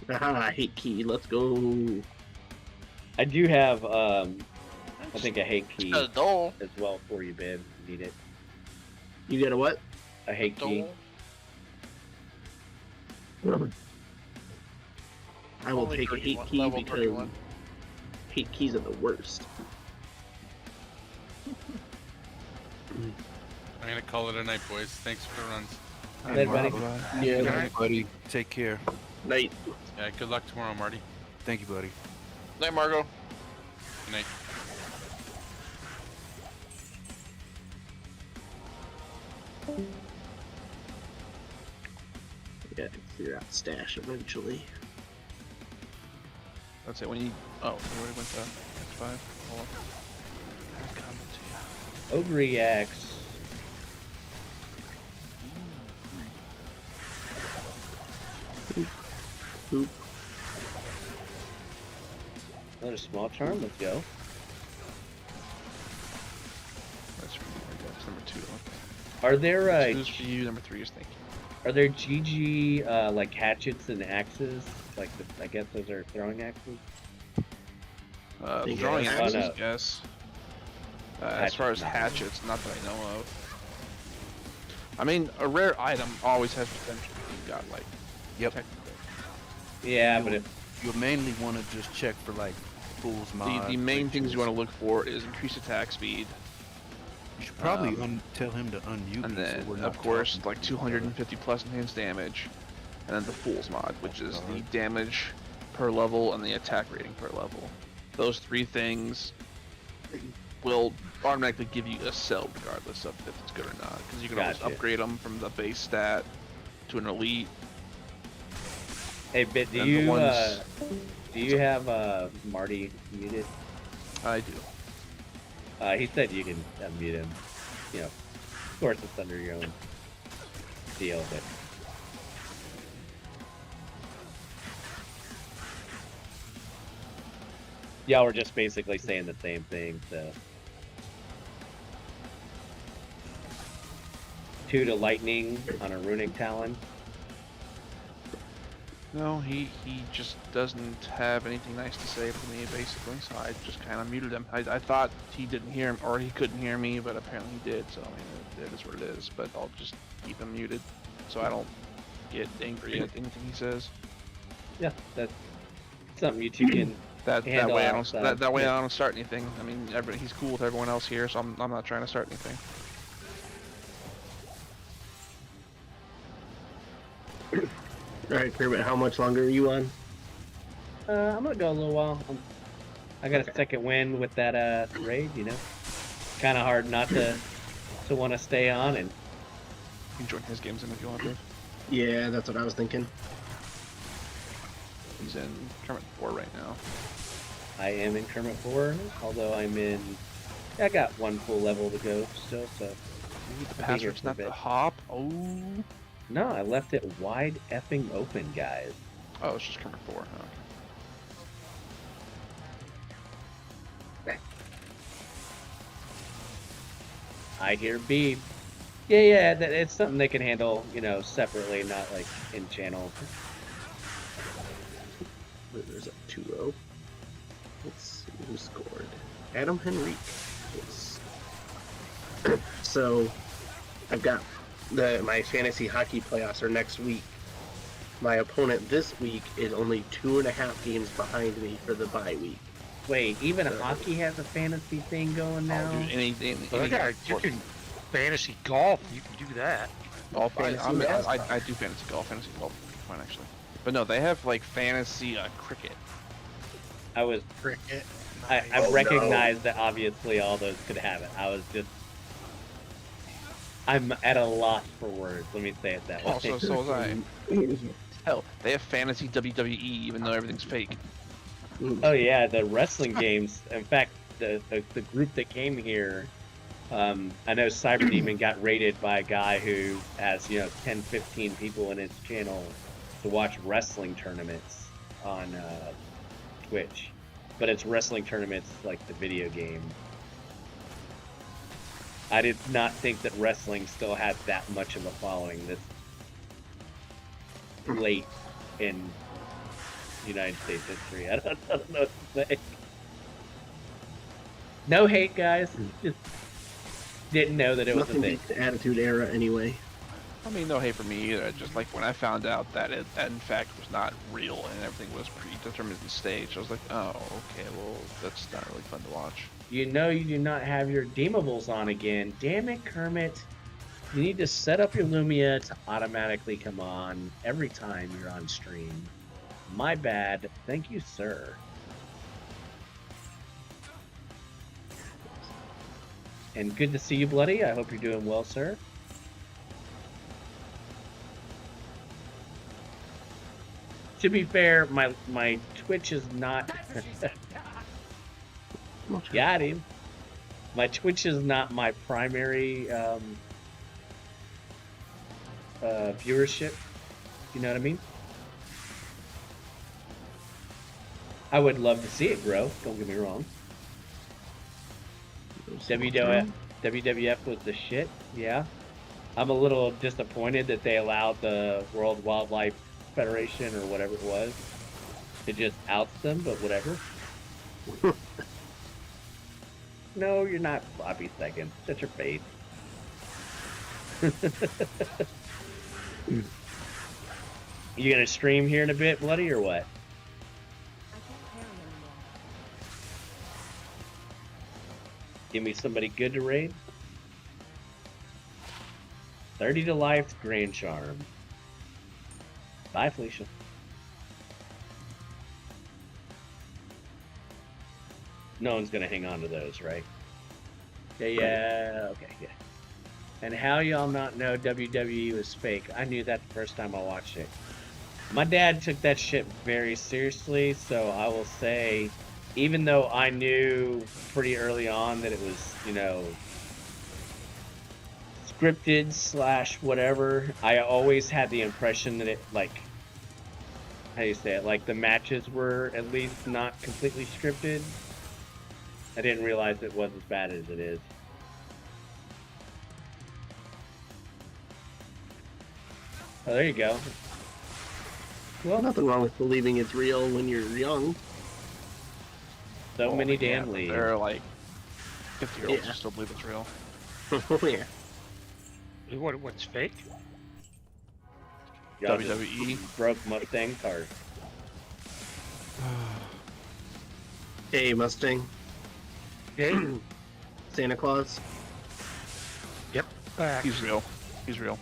then.
Aha, hate key. Let's go.
I do have, I think a hate key
A dole.
as well for you, babe. If you need it.
You get a what?
A hate key.
Dole.
I will
Only
take a
31,
hate key
level
because
31.
hate keys are the worst.
I'm gonna call it a night, boys. Thanks for the runs.
Hey, buddy.
Yeah.
Good night, buddy. Take care.
Night.
Yeah, good luck tomorrow, Marty.
Thank you, buddy.
Night, Margo.
Good night.
Yeah, I can figure out stash eventually.
That's it. When you we already went to X5. Hold on. I'll come to you.
Ogre Axe.
Boop.
Another small charm. Let's go.
That's for you. That's number 2.
Are there
2 is for you. Number 3 is thank you.
are there GG like hatchets and axes? Like I guess those are throwing axes.
Think
Throwing
of
axes,
axes?
yes. As
Hatchets,
far as
no.
hatchets, not that I know of. I mean, a rare item always has potential. You got like,
Yep.
technically.
Yeah, but if
You'll mainly want to just check for like fool's mod.
The main things you
glitches.
want to look for is increased attack speed,
You should probably tell him to unmute.
and
me so
then
we're not
of course
talking
like
to each other.
250 plus enhanced damage, and then the Fool's mod, which is the
Alright.
damage per level and the attack rating per level. Those 3 things will automatically give you a cell regardless of if it's good or not, because you can always
Gotcha.
upgrade them from the base stat to an elite.
hey, Bit, do
And the
you
ones-
do you have Marty muted?
I do.
He said you can unmute him. You know, of course it's under your own deal, but y'all were just basically saying the same thing. So 2 to lightning on a runic talon.
No, he just doesn't have anything nice to say to me, basically, so I just kind of muted him. I thought he didn't hear him, or he couldn't hear me, but apparently he did, so I mean, it is what it is, but I'll just keep him muted, so I don't get angry at anything he says.
Yeah, that's something you two can.
That
Handle
way I don't
outside.
that way I don't start anything. I mean, he's cool with everyone else here, so I'm not trying to start anything.
Alright, Kermit, how much longer are you on?
I'm gonna go a little while. I got a second win with that raid, you know. Kind of hard not to want to stay on, and
You can join his games in if you want to.
Yeah, that's what I was thinking.
He's in Kermit 4 right now.
I am in Kermit 4, although I'm in. I got 1 full level to go still, so
The
here
password's
for a
not the
bit.
hop. Oh.
No, I left it wide effing open, guys.
Oh, it's just cover 4. Oh, okay.
I hear beep. Yeah, it's something they can handle, separately, not like in channel.
There's a 2-0. Let's see who scored. Adam Henrique. Yes. So, I've got my fantasy hockey playoffs are next week. My opponent this week is only 2.5 games behind me for the bye week.
Wait, even hockey has a fantasy thing going now?
Oh, dude, any
You can fantasy golf. You can do that.
golf.
Fantasy
I
NASCAR.
do fantasy golf. Fantasy golf is fun actually. But no, they have like fantasy cricket.
Cricket.
I recognized that obviously all those could have it. I'm at a loss for words. Let me say it that way.
Also, so was I. Hell, they have fantasy WWE even though everything's fake.
Oh yeah, the wrestling games. In fact, the group that came here, I know Cyber Demon got raided by a guy who has 10, 15 people in his channel to watch wrestling tournaments on Twitch, but it's wrestling tournaments like the video game. I did not think that wrestling still had that much of a following this late in United States history. I don't know what to say. No hate, guys. Just didn't know that it was a
Nothing
thing.
beats the Attitude Era anyway.
I mean, no hate for me either. Just like when I found out that it, that in fact was not real and everything was predetermined and staged, I was like, oh, okay, well, that's not really fun to watch.
You know you do not have your deemables on again. Damn it, Kermit. You need to set up your Lumia to automatically come on every time you're on stream. My bad. Thank you, sir. And good to see you, Bloody. I hope you're doing well, sir. To be fair, my Twitch is not... Got him. My Twitch is not my primary viewership. You know what I mean? I would love to see it grow. Don't get me wrong. WWF was the shit. Yeah. I'm a little disappointed that they allowed the World Wildlife Federation or whatever it was to just oust them, but whatever. No, you're not floppy seconds. Shut your face. You gonna stream here in a bit, Bloody, or what?
I can't carry anymore.
Give me somebody good to raid. 30 to life, Grand Charm. Bye, Felicia. No one's gonna hang on to those, right? Yeah, okay, yeah. And how y'all not know WWE was fake? I knew that the first time I watched it. My dad took that shit very seriously, so I will say, even though I knew pretty early on that it was, scripted / whatever, I always had the impression that it, like, how do you say it, like the matches were at least not completely scripted. I didn't realize it was as bad as it is. Oh, there you go.
Well, nothing wrong with believing it's real when you're young.
So many
Yeah,
damn
but
leads.
they're like 50-year-olds
Yeah.
who still believe it's real.
Oh yeah.
What's fake?
Y'all just
WWE.
broke Mustang cars.
Hey, Mustang.
Okay.
Santa Claus.
Yep.
He's real. He's real.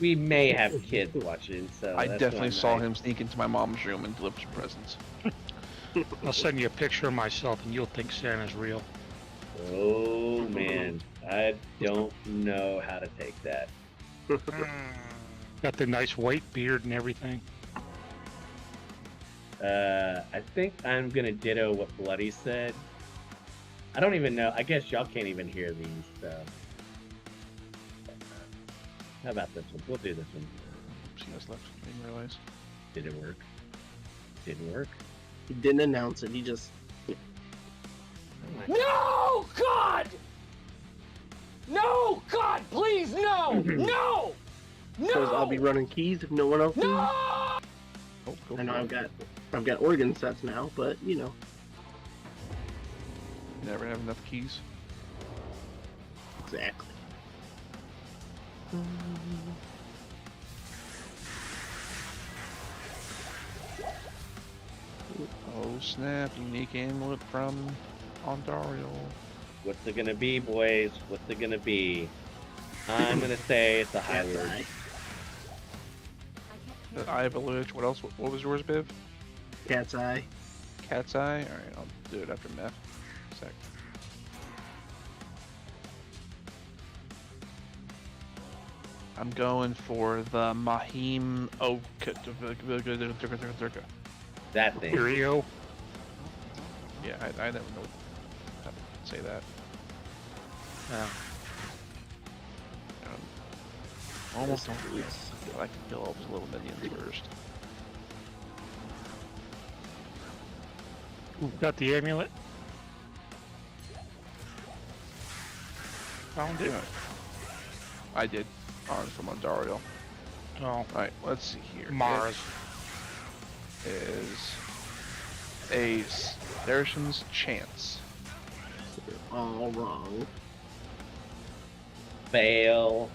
We may have kids watching, so
I
that's
definitely
not
saw
nice.
him sneak into my mom's room and deliver some presents.
I'll send you a picture of myself and you'll think Santa's real.
Oh man, I don't know how to take that.
Got the nice white beard and everything.
I think I'm gonna ditto what Bloody said. I don't even know. I guess y'all can't even hear these, so. How about this one? We'll do this one.
She has left. Didn't realize.
Did it work? Didn't work.
He didn't announce it. He just.
No, God! No, God, please, no! No!
Suppose I'll be
No!
running keys if no one else is.
No!
Oh, go
I know
for it.
I've got organ sets now, but you know.
Never have enough keys.
Exactly.
Oh snap! Unique amulet from Ontario.
What's it gonna be, boys? What's it gonna be? I'm gonna say it's a
Cat's
Hyward.
eye.
Eye of a Lich. What else? What was yours, Biv?
Cat's eye.
Cat's eye. All right, I'll do it after meth. Sec. I'm going for the Mahim
That thing.
Curio.
Yeah, I never know how to say that. Almost don't forget. I like to kill all those little minions first.
Got the amulet. Found it.
Yeah. I did. On from Ontario.
Oh,
Alright, let's see here.
Mars.
It is a Saracen's Chance.
You're all wrong.
Fail.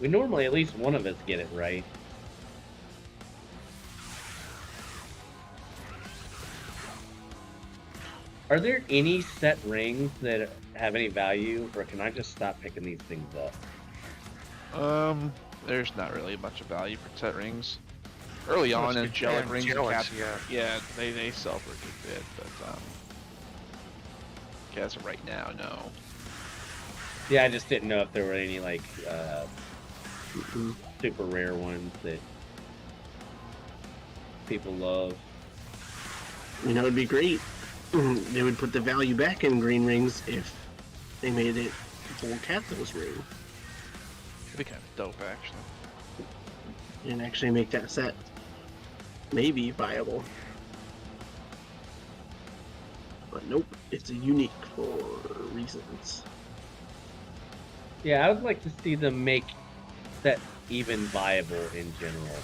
We normally at least one of us get it right. Are there any set rings that have any value, or can I just stop picking these things up?
There's not really much of value for set rings. Early on,
Those
angelic
good
rings, and
angelics,
cats, yeah, they sell for a good bit, but as of right now, no.
Yeah, I just didn't know if there were any like
Mhm.
super rare ones that people love.
You know, it'd be great. They would put the value back in green rings if they made it full Kathos ring
It'd be kind of dope, actually.
and actually make that set maybe viable. But nope, it's a unique for reasons.
Yeah, I would like to see them make that even viable in general.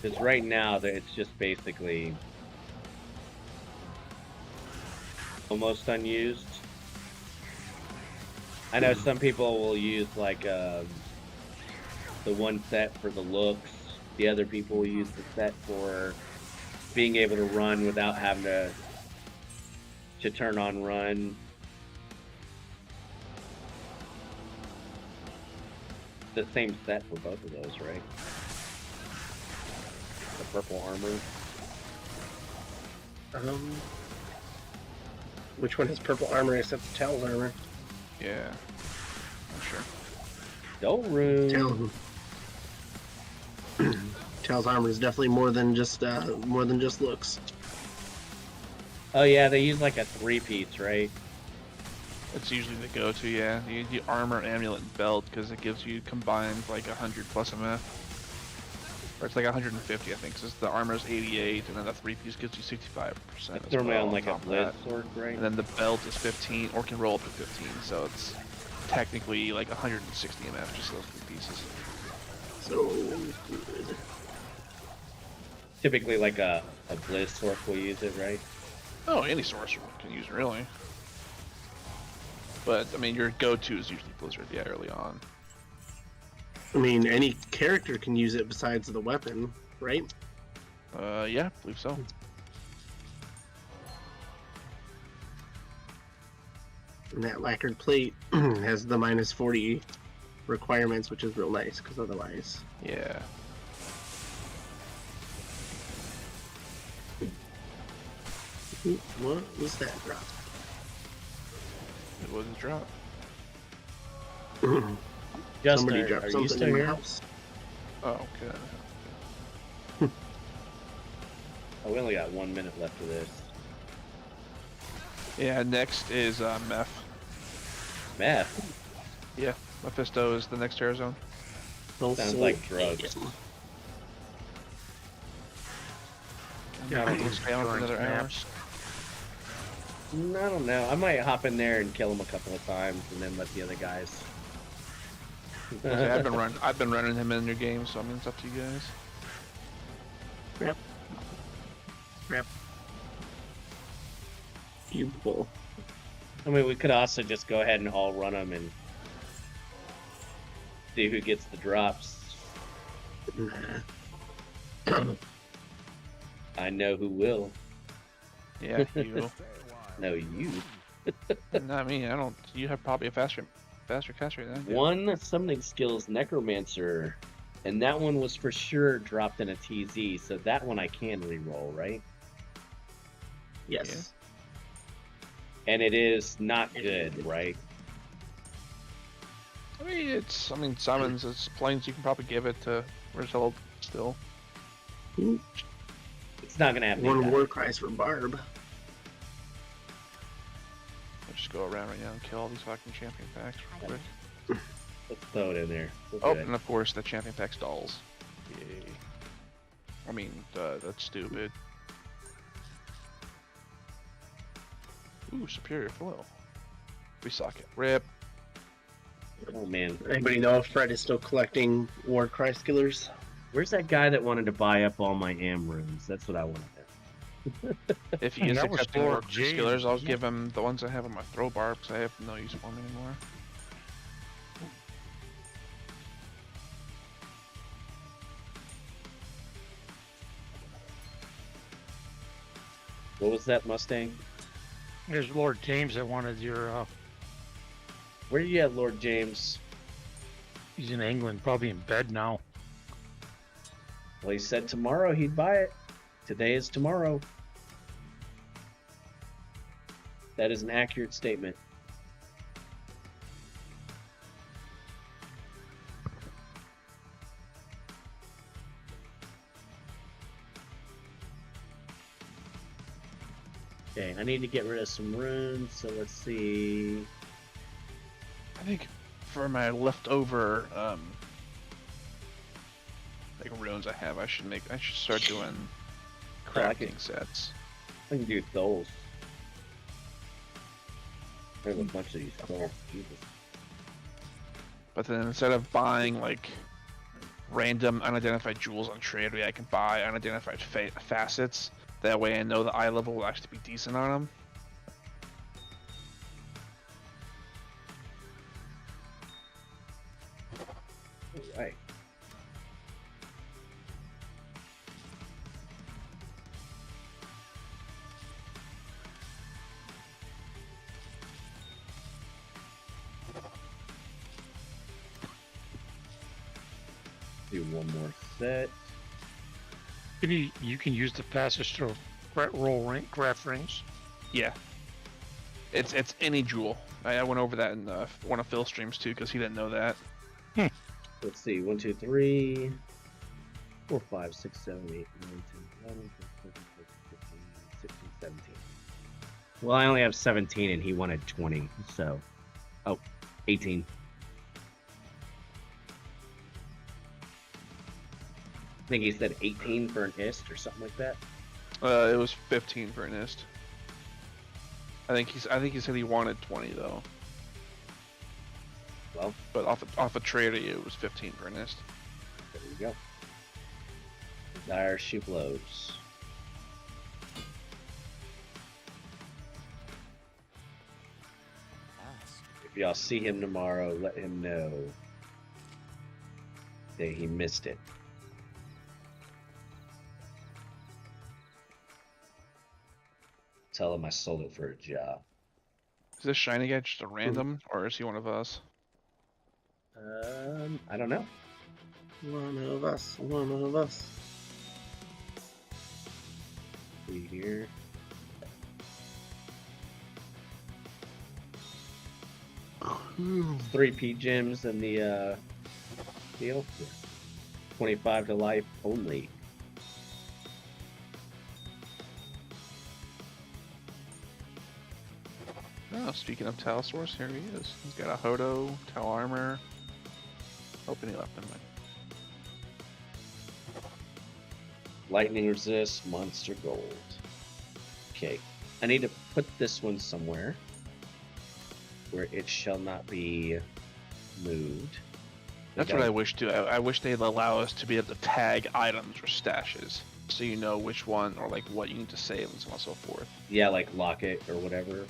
Because right now, it's just basically almost unused. I know some people will use like the one set for the looks. The other people will use the set for being able to run without having to turn on run. The same set for both of those, right? The purple armor.
Which one has purple armor except the Tal's armor?
Yeah, I'm sure.
Don't ruin.
Tal's armor is definitely more than just looks.
Oh yeah, they use like a 3-piece, right?
It's usually the go-to, yeah. You do armor, amulet, and belt because it gives you combined like 100 plus MF. Or it's like 150, I think. Because the armor's 88, and then the 3-piece gives you 65%.
It's normally on like a blitz sword, right?
And then the belt is 15, or can roll up to 15, so it's technically like 160 MF, just those 3 pieces.
So good.
Typically like a blitz sword will use it, right?
Oh, any sorcerer can use it, really. But, I mean, your go-to is usually Blizzard, yeah, early on.
I mean, any character can use it besides the weapon, right?
Yeah, I believe so.
And that lacquered plate has the minus 40 requirements, which is real nice, because otherwise...
Yeah.
What was that drop?
It was a drop.
Justin,
Somebody
are
dropped
you
something
still
in my
here?
house.
Oh, okay.
Oh, we only got 1 minute left of this.
Yeah, next is Meth.
Meth.
Yeah, Mephisto is the next terror zone.
Sounds like drugs.
Yeah, I
Let's stay on for another hour.
I don't know. I might hop in there and kill him a couple of times, and then let the other guys.
I've been running him in your game, so I mean it's up to you guys.
Yep. You bull.
I mean, we could also just go ahead and all run them and see who gets the drops. I know who will.
Yeah, you.
No, you.
Not me. I don't. You have probably a faster cast rate than I do.
One summoning skill is Necromancer, and that one was for sure dropped in a TZ, so that one I can reroll, right?
Yes.
And it is not good, right?
I mean, summons, it's planes you can probably give it to result still.
It's not gonna have
One war cries for Barb.
Let's just go around right now and kill all these fucking champion packs real quick.
Let's throw it in there. We'll
Oh,
do it.
and of course the champion pack stalls. Yay. I mean, that's stupid. Ooh, superior flow. We suck it. Rip.
Oh man,
Anybody know if Fred is still collecting war cry skillers?
where's that guy that wanted to buy up all my AM rooms? That's what I want to know.
If he is
That was
accepting
for
more
James,
skillers, I'll
wasn't
give him the ones I have on my throw bar because I have no use for them anymore.
What was that Mustang?
There's Lord James that wanted your.
Where you at, Lord James?
He's in England, probably in bed now.
Well, he said tomorrow he'd buy it. Today is tomorrow. That is an accurate statement. Okay, I need to get rid of some runes, so let's see.
I think for my leftover like runes I have, I should start doing
Oh, I
crafting
can-
sets.
I can do those. There's a bunch of these things. Jesus.
But then instead of buying like random unidentified jewels on trade, I can buy unidentified facets. That way I know the eye level will actually be decent on them.
Right. Do one more set.
You can use the fastest to roll craft rings.
Yeah. It's any jewel. I went over that in one of Phil's streams too, because he didn't know that.
Let's see. 1, 2, 3, 4, 5, 6, 7, 8, 9, 10, 11, 12, 13, 14, 15, 16, 17. Well, I only have 17 and he wanted 20, so. Oh, 18. I think he said 18 for an ist or something like that.
It was 15 for an ist. I think he said he wanted 20 though.
Well,
But off a trade, it was 15 for an ist.
there we go. Dire she blows. If y'all see him tomorrow, let him know that he missed it. Tell him I sold it for a job.
Is this shiny guy just a random, or is he one of us?
I don't know.
One of us. One of us.
See here. Three P gems in the deal. 25 to life only.
Oh, speaking of Tal Source, here he is. He's got a Hodo, Tal Armor. Hoping he left him.
Lightning resist, monster gold. Okay, I need to put this one somewhere where it shall not be moved.
That's what I wish too. I wish they'd allow us to be able to tag items or stashes, so you know which one or like what you need to save and so on and so forth.
Yeah, like lock it or whatever.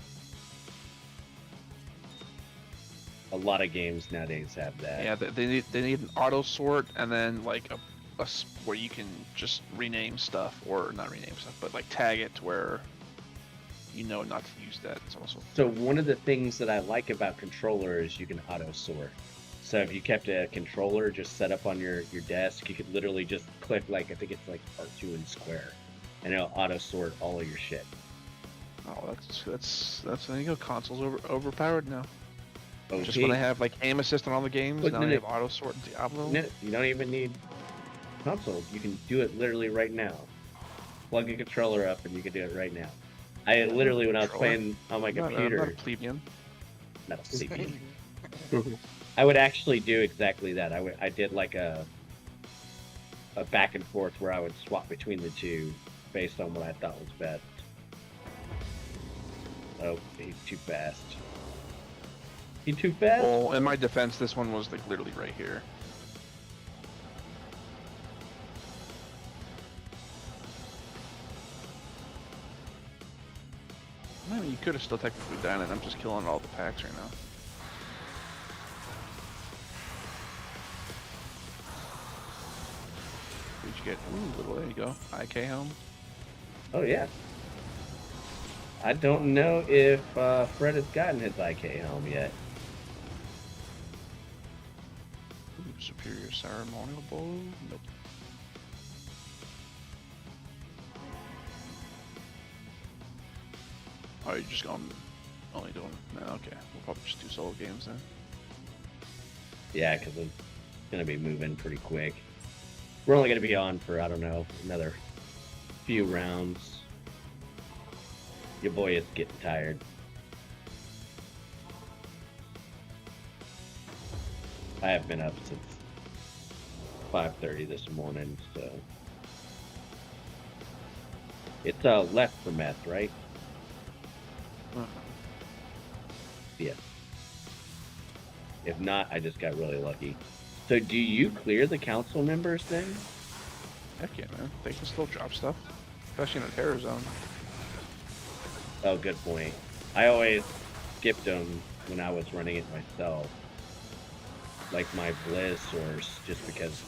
A lot of games nowadays have that.
Yeah, they need an auto sort and then like a where you can just rename stuff, or not rename stuff, but like tag it to where you know not to use that. It's also
So one of the things that I like about controller is you can auto sort. So if you kept a controller just set up on your desk, you could literally just click like, I think it's like R2 and square, and it'll auto sort all of your shit.
oh that's there you go. Consoles overpowered now.
OP.
Just when I have like aim assist on all the games,
But
now
then
I have auto sort in Diablo.
No, you don't even need console. You can do it literally right now. Plug a controller up and you can do it right now. I literally, when I was playing on my computer,
Not a plebeian.
not a plebeian. I would actually do exactly that. I did like a back and forth where I would swap between the two based on what I thought was best. Oh, he's too fast. He too fast?
Well, in my defense, this one was like literally right here. I mean, you could have still technically done it. I'm just killing all the packs right now. Did you get? Ooh, little. There you go. IK helm.
Oh yeah. I don't know if Fred has gotten his IK helm yet.
Ooh, superior ceremonial bow. Nope. Oh, you're just going only doing. No, okay. We'll probably just do solo games then.
Yeah, because it's gonna be moving pretty quick. We're only gonna be on for, I don't know, another few rounds. Your boy is getting tired. I have been up since 5:30 this morning, so it's left for meth, right? Yeah. If not, I just got really lucky. So do you clear the council members thing?
Heck yeah, man. They can still drop stuff, especially in a terror zone.
Oh, good point. I always skipped them when I was running it myself. Like my Bliss, or just because,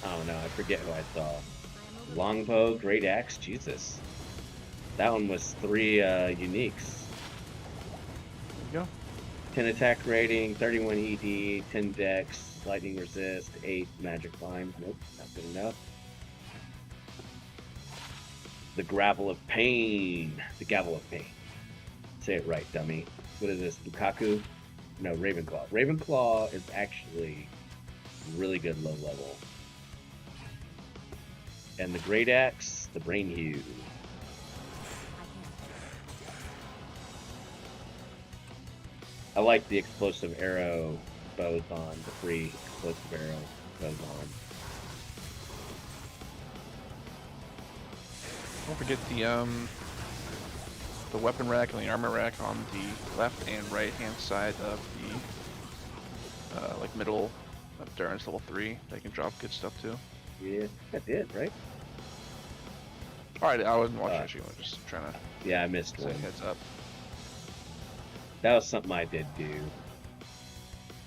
I don't know, I forget who I saw. Longbow, Great Axe, Jesus. That one was 3 uniques.
There you go.
10 attack rating, 31 ED, 10 dex, lightning resist, 8 magic climb. Nope, not good enough. The Gravel of Pain. The Gavel of Pain. Say it right, dummy. What is this? Lukaku? No, Ravenclaw. Ravenclaw is actually really good low level. And the Great Axe, the Brain Hue. I like the explosive arrow bows on, the free explosive arrow bows on.
Don't forget the weapon rack and the armor rack on the left and right hand side of the like middle of Darren's level 3. They can drop good stuff too.
Yeah, that's it, right?
Alright, I wasn't watching it, I was just trying to
Yeah, I missed
say
one.
heads up.
That was something I did do.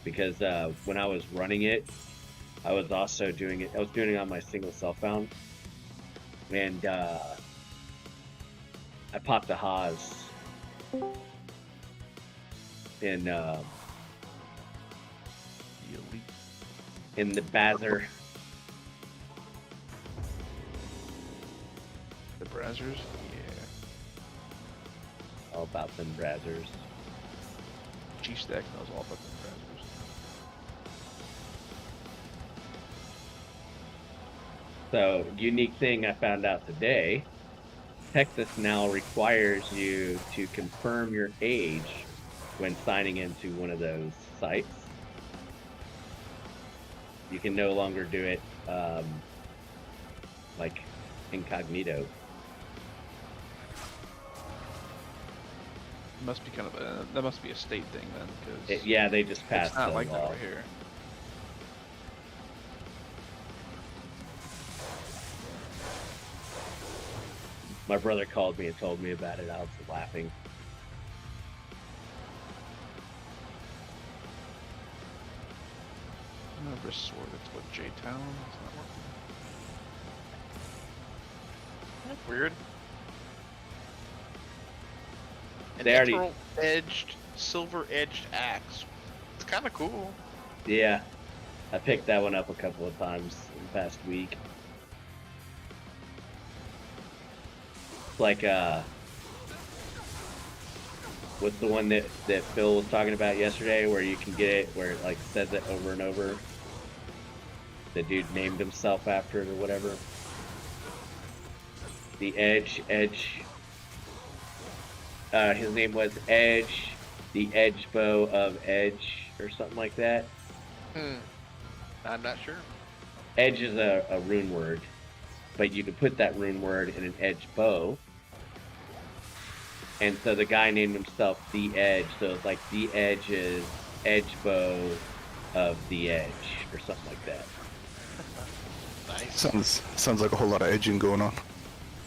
Because when I was running it, I was also doing it. I was doing it on my single cell phone. And I popped a Haas in the Bazzer.
The Brazzers? Yeah.
All about them Brazzers.
G-Stack knows all about the Brazzers.
So, unique thing I found out today Texas now requires you to confirm your age when signing into one of those sites. You can no longer do it like incognito.
Must be kind of a that must be a state thing then, because
Yeah, they just passed
it's not
the
like that
law.
over here.
My brother called me and told me about it. I was laughing.
Resort, that's what J-Town. It's not working.
That's weird. An
They already-
emerald edged, silver edged axe. It's kind of cool.
Yeah, I picked that one up a couple of times in the past week. Like, what's the one that Phil was talking about yesterday, where you can get it, where it like says it over and over? The dude named himself after it or whatever. The Edge. His name was Edge, the Edge Bow of Edge, or something like that.
I'm not sure.
Edge is a rune word, but you can put that rune word in an edge bow. And so the guy named himself The Edge, so it's like The Edge's Edge Bow of the Edge, or something like that.
Nice.
Sounds like a whole lot of edging going on.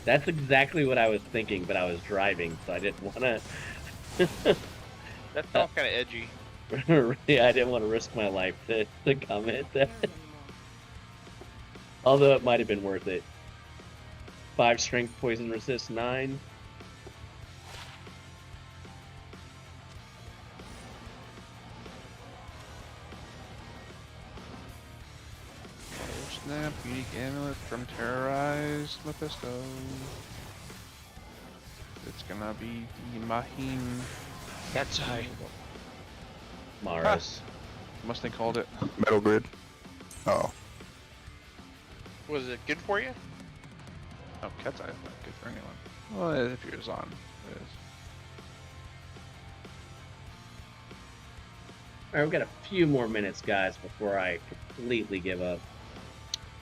That's exactly what I was thinking, but I was driving, so I didn't want to.
That sounds kind of edgy.
Yeah, I didn't want to risk my life to comment that.
Care anymore.
Although it might have been worth it. 5 strength, poison resist 9.
Oh snap, unique amulet from terrorized Mephisto. It's gonna be the Mahim.
That's high.
Mars.
Must they called it.
Metal Grid. Oh.
Was it good for you?
Oh, Cat's Eye is not good for anyone. Well, if you're on, it is.
Alright, we've got a few more minutes, guys, before I completely give up.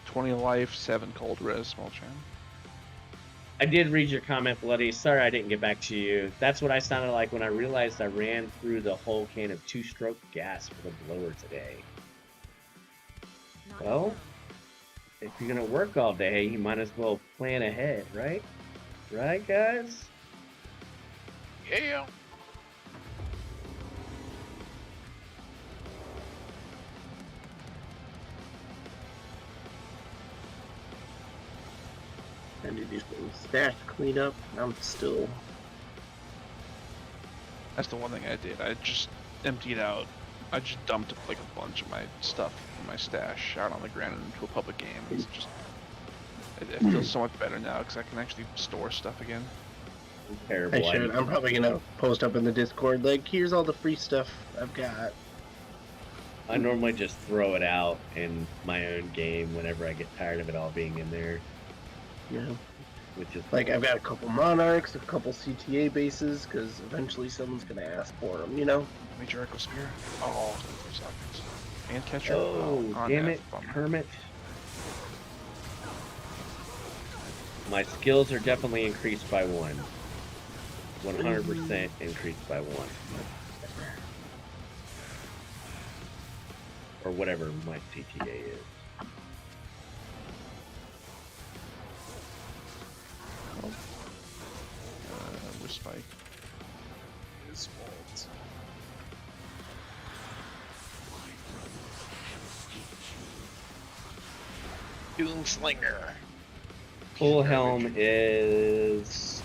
20 life, 7 cold res, small chain.
I did read your comment, Bloody. Sorry I didn't get back to you. That's what I sounded like when I realized I ran through the whole can of 2-stroke gas for the blower today.
Not
Well,
alone.
if you're gonna work all day, you might as well plan ahead, right? Right, guys?
Yeah.
I need to do some stash cleanup. I'm still.
That's the one thing I did. I just emptied out. I just dumped like a bunch of my stuff from my stash out on the ground into a public game. It's just. It feels so much better now because I can actually store stuff again.
Terrible.
I should. I'm probably gonna post up in the Discord like, here's all the free stuff I've got.
I normally just throw it out in my own game whenever I get tired of it all being in there,
Yeah.
which is
Like, I've got a couple Monarchs, a couple CTA bases, because eventually someone's gonna ask for them, you know?
Major Echo Spear. Oh, 3 sockets. And catcher.
Oh,
on
damn
F,
it,
bummer.
Hermit. My skills are definitely increased by 1. 100% increased by 1. Or whatever my CTA is.
With Spike.
Doomslinger.
Full helm is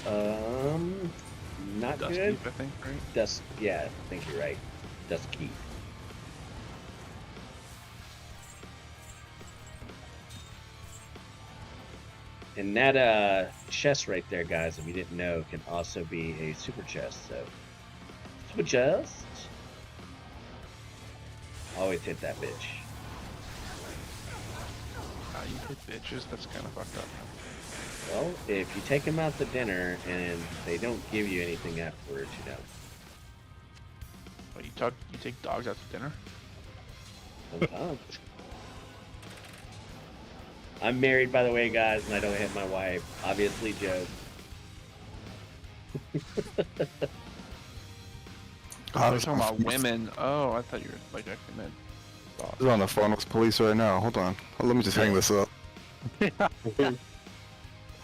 not
Dust
good.
Keep, I think, right?
Dust, yeah, I think you're right. Dust Keep. And that chest right there, guys, if you didn't know, can also be a super chest. So, super chest. Always hit that bitch.
You hit bitches. That's kind of fucked up.
Well, if you take them out to dinner and they don't give you anything afterwards, you know.
What, you take dogs out to dinner?
Sometimes. I'm married, by the way, guys, and I don't hit my wife. Obviously, joke.
I was talking about women. Oh, I thought you were like actually meant dogs.
He's on the phone with police right now. Hold on. Let me just hang this up.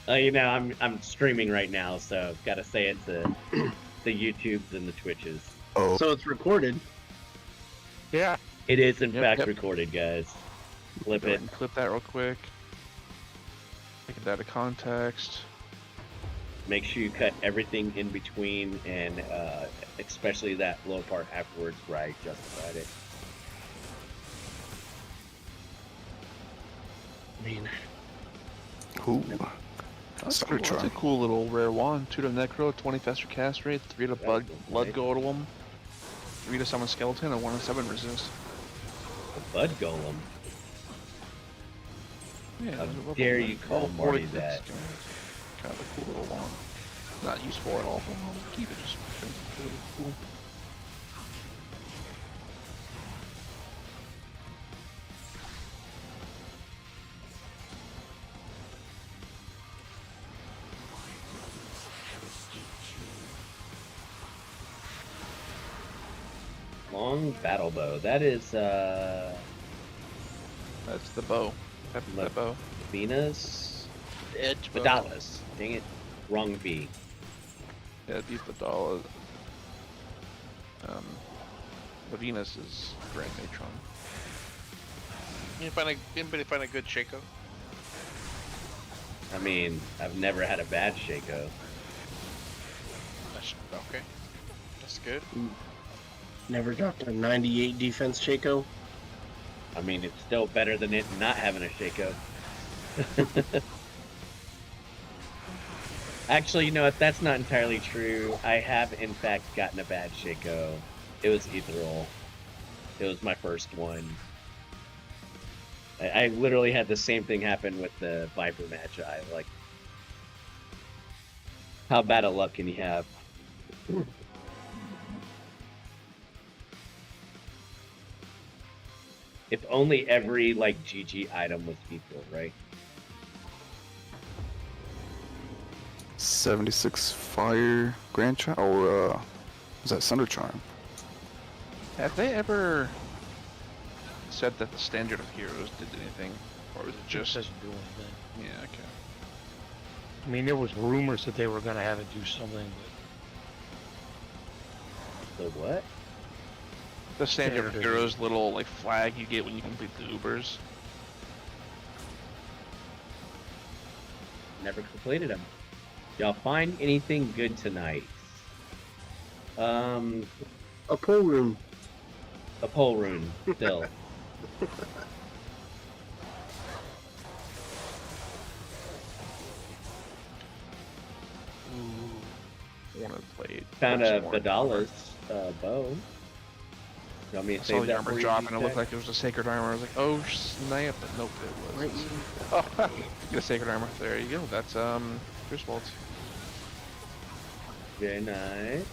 You know, I'm streaming right now, so gotta say it to the YouTubes and the Twitches.
Oh,
So it's recorded.
Yeah.
It is in
Yep,
fact
yep.
recorded, guys. Flip
Go
it.
ahead and clip that real quick. Take it out of context.
Make sure you cut everything in between, and especially that little part afterwards where I justified it.
I mean,
ooh.
That's cool. That's a
Cybertron.
cool little rare wand. 2 to necro, 20 faster cast rate, 3 to blood go to him, 3 to summon skeleton, and 1 to 7 resist.
The Bud Golem.
Yeah,
How
there's a level
dare
one.
you call
Level
Marty
46,
that?
Kind of a cool little wand. Not useful at all, but I'll keep it just because it's really cool.
Long battle bow. That is
That's the bow. That's the
Look.
bow.
Venus
Edge bow.
Vidalis. Dang it. Wrong V.
Yeah, it'd be Vidal. The Venus is Grand Matron.
Anybody find a good Shaco?
I mean, I've never had a bad Shaco.
Okay. That's good.
never dropped a 98 defense Shaco.
I mean, it's still better than it not having a Shaco. Actually, you know what? That's not entirely true. I have, in fact, gotten a bad Shaco. It was Ethereal. It was my first one. I literally had the same thing happen with the Viper Magi. Like, how bad of luck can you have? If only every, like, GG item was equal, right?
76 Fire Grand Charm, or was that Thunder Charm?
Have they ever said that the standard of heroes did anything, or was it just?
doesn't do anything.
Yeah, okay.
I mean, there was rumors that they were going to have it do something,
The what?
The standard of
Standard.
heroes little like flag you get when you complete the Ubers.
Never completed them. Y'all find anything good tonight?
A pole room.
A pole rune, still.
Want to play?
Found a
more.
Vidalis bow. You want me
I
to
saw
save
the
that
armor
for you,
drop and it
Jack?
looked like it was a sacred armor. I was like, oh snap! But nope, it
Right.
wasn't. Oh, get a sacred armor. There you go. That's Griswold's.
Very nice.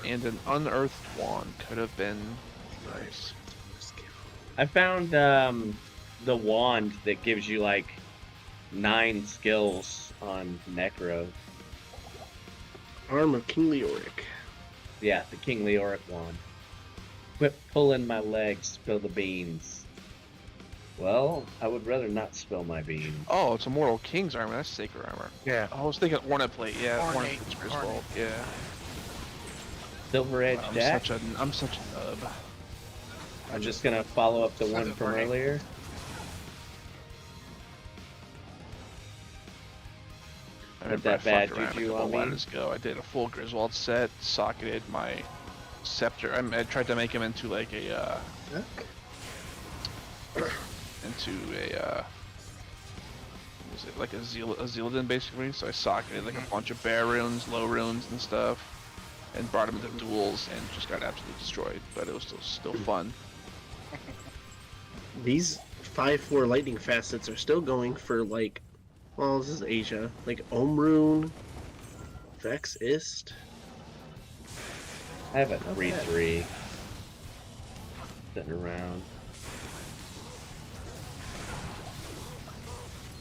And an unearthed wand could have been nice.
I found the wand that gives you like 9 skills on Necro.
Arm of King Leoric.
Yeah, the King Leoric wand. Quit pulling my legs, spill the beans. Well, I would rather not spill my beans.
Oh, it's Immortal King's armor. That's sacred armor.
yeah.
I was thinking Ornate Plate. Yeah, Ornate
Ornate,
Plate's Griswold.
Ornate.
Yeah.
Silver Edge
I'm
Jack.
such a nub.
I'm just gonna follow up the one from
Ornate.
earlier.
I remember
that
I
bad
fucked around
juju
a couple
on me?
ladders ago. I did a full Griswold set, socketed my scepter. I tried to make him into like a what was it, like a Zealadin basically. So I socketed like a bunch of bear runes, low runes, and stuff, and brought him into duels and just got absolutely destroyed. But it was still fun.
These 5/4 lightning facets are still going for like Well, this is Asia. Like Omrune, Vex Ist.
I have a
Not
3-3 sitting around.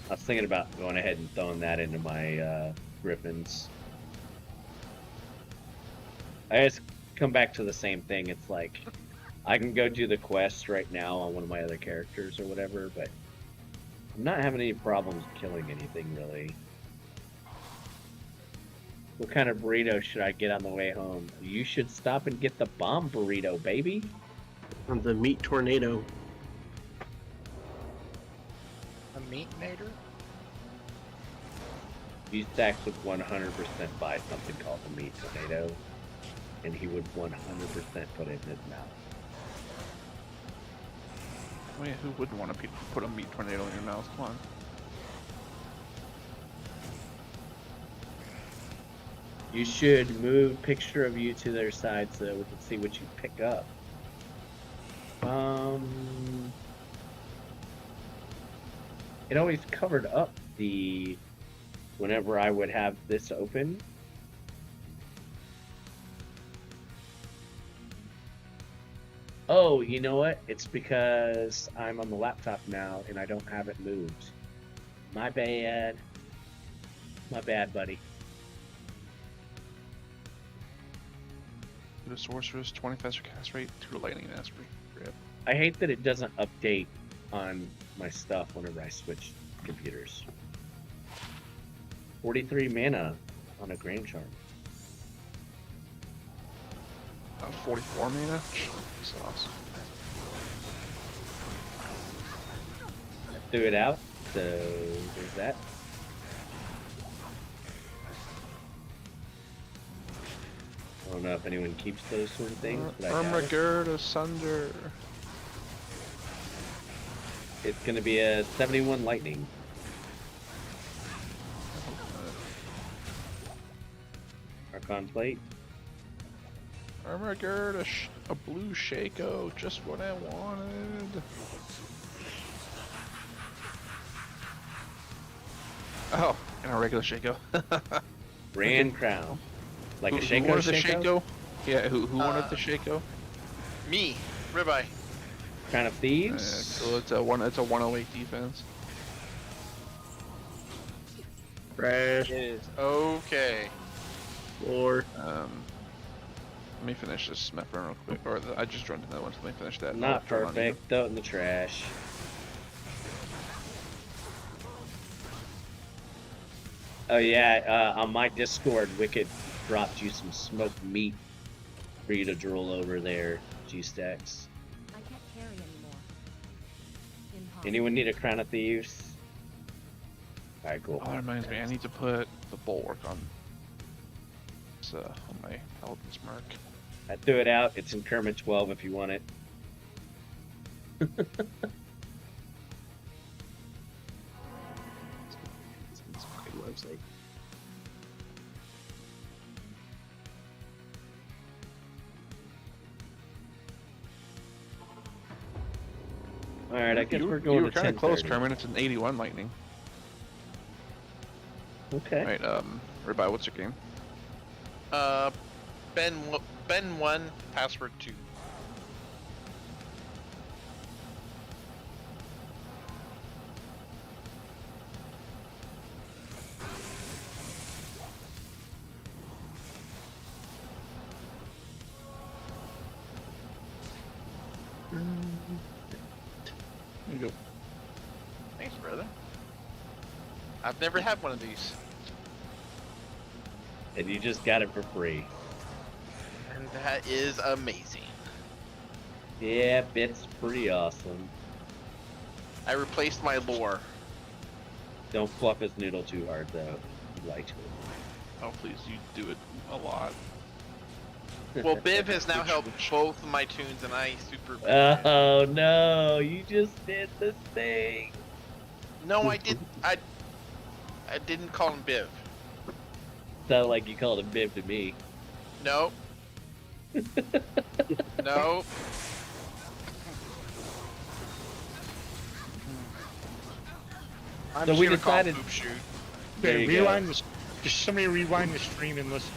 I was thinking about going ahead and throwing that into my Griffins. I just come back to the same thing. It's like I can go do the quest right now on one of my other characters or whatever, but I'm not having any problems killing anything really. What kind of burrito should I get on the way home? You should stop and get the bomb burrito, baby.
On the meat tornado.
A meat-nator?
Staxxx would 100% buy something called the meat tornado, and he would 100% put it in his mouth.
I mean, who wouldn't want to put a meat tornado in your mouth? Come on.
You should move picture of you to their side so that we can see what you pick up. It always covered up whenever I would have this open. Oh, you know what? It's because I'm on the laptop now and I don't have it moved. My bad. My bad, buddy.
To the sorceress, 20 faster cast rate, 2 lightning mastery. Rip.
I hate that it doesn't update on my stuff whenever I switch computers. 43 mana on a Grand Charm.
44 mana? Sauce.
I threw it out, so there's that. I don't know if anyone keeps those sort of things, but I got it.
Armagerd Asunder.
It's gonna be a 71 lightning. Archon plate.
Armagerd, a blue Shaco, just what I wanted. Oh, and a regular Shaco.
Grand Crown. Like a Shaco?
Who wanted the Shaco? Yeah, who wanted the Shaco?
Me, Ribeye.
Crown of Thieves?
So it's a 108 defense.
Crash.
It is okay.
Floor.
Let me finish this map run real quick. Or I just joined another one, so let me finish that.
Not perfect. Throw it in the trash. Oh yeah, on my Discord, Wicked dropped you some smoked meat for you to drool over there, G-Stacks.
I can't carry anymore. Impossible.
Anyone need a Crown of Thieves? Alright, cool.
Oh, that reminds me, I need to put the bulwark on. On my Paladin's mark.
I threw it out. It's in Kermit 12 if you want it.
It's a fucking website.
Alright, I guess we're going
you were
to
kind of close,
10:30.
Kermit. It's an 81 lightning.
Okay.
Alright, Ribeye, what's your game?
Ben 1, password 2.
There you go.
Thanks, brother. I've never had one of these.
And you just got it for free.
And that is amazing.
Yeah, Bit's pretty awesome.
I replaced my lore.
Don't fluff his noodle too hard, though. He likes it.
Oh, please, you do it a lot.
Well, Biv has now helped both of my tunes, and I super.
Oh no, you just did the thing.
No, I did. I didn't call him Biv.
Sounded like you called him Bib to me.
No. No. I'm
So
just
we
gonna call
decided-
poop shoot.
There
Okay,
you go.
rewind this. Just somebody rewind the stream and listen.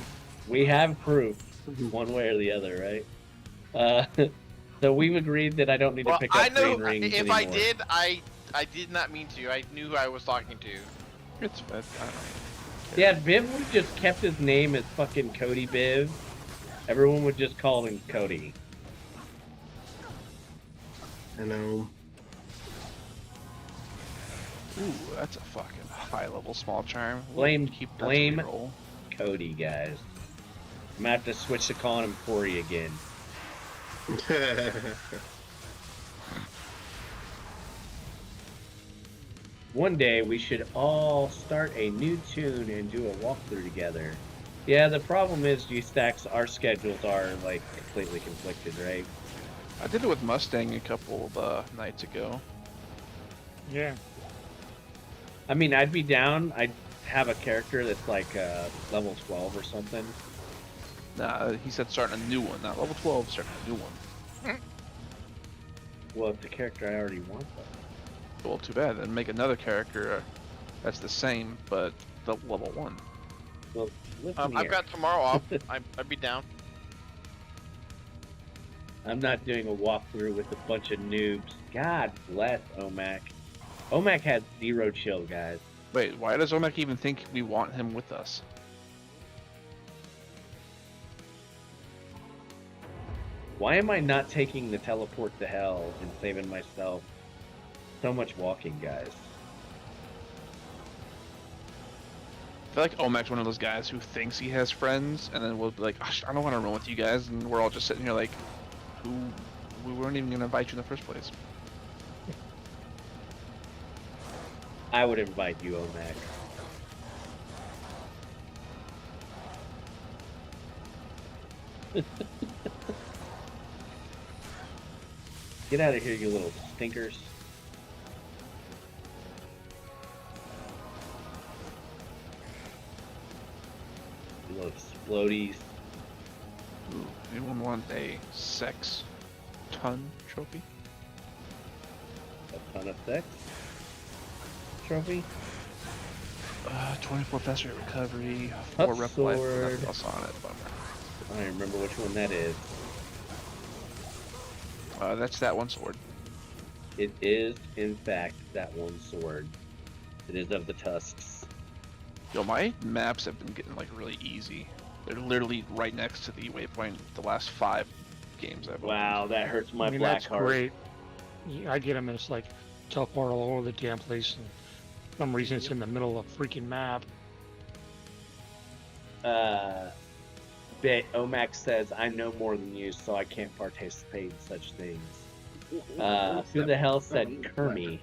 We have proof, one way or the other, right? So we've agreed that I don't need to
Well,
pick
I
up
know
green rings
if
anymore.
I did not mean to. I knew who I was talking to.
It's I don't know.
Yeah, if Biv would just kept his name as fucking Cody Biv, everyone would just call him Cody.
I know.
Ooh, that's a fucking high level small charm.
Blame-
Keep that to
blame-
reroll.
Cody, guys. I'm gonna have to switch to calling him Corey again. One day we should all start a new tune and do a walkthrough together. Yeah, the problem is, G-Stacks, our schedules are like completely conflicted, right?
I did it with Mustang a couple of nights ago.
Yeah.
I mean, I'd be down. I'd have a character that's like level 12 or something.
Nah, he said starting a new one, not level 12, starting a new one.
Well, it's a character I already want, though.
Well, too bad. Then make another character that's the same, but the level 1.
Well, listen
I've
here.
got tomorrow off. I'd be down.
I'm not doing a walkthrough with a bunch of noobs. God bless Omac. Omac has 0 chill, guys.
Wait, why does Omek even think we want him with us?
Why am I not taking the teleport to hell and saving myself so much walking, guys?
I feel like Omek's one of those guys who thinks he has friends, and then will be like, I don't want to run with you guys, and we're all just sitting here like, we weren't even going to invite you in the first place.
I would invite you, Omac. Get out of here, you little stinkers. You little explodies.
Ooh, anyone want a sex ton trophy?
A ton of sex. Trophy.
24 faster rate recovery,
Up
4 rep life,
sword.
nothing else on it. Bummer.
I don't even remember which one that is.
That's that one sword.
It is, in fact, that one sword. It is of the tusks.
Yo, my maps have been getting like really easy. They're literally right next to the waypoint the last 5 games I've
Wow, that hurts my
I mean,
black
that's
heart.
great. I get them and it's like teleport all over the damn place. And for some reason it's in the middle of a freaking map.
Omac says, I know more than you, so I can't participate in such things. Who the hell said Kermie?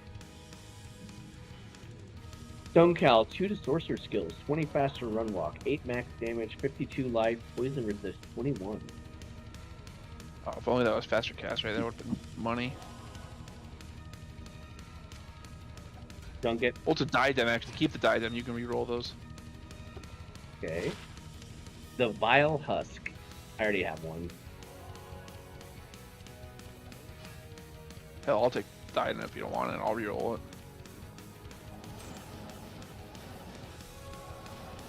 Stonecal, 2 to sorcerer skills, 20 faster run walk, 8 max damage, 52 life, poison resist, 21.
Oh, if only that was faster cast right there would have been money.
Don't get.
Well, it's a diadem actually. Keep the diadem, you can re-roll those.
Okay. The Vile Husk. I already have one.
Hell, I'll take diadem if you don't want it, I'll re-roll it.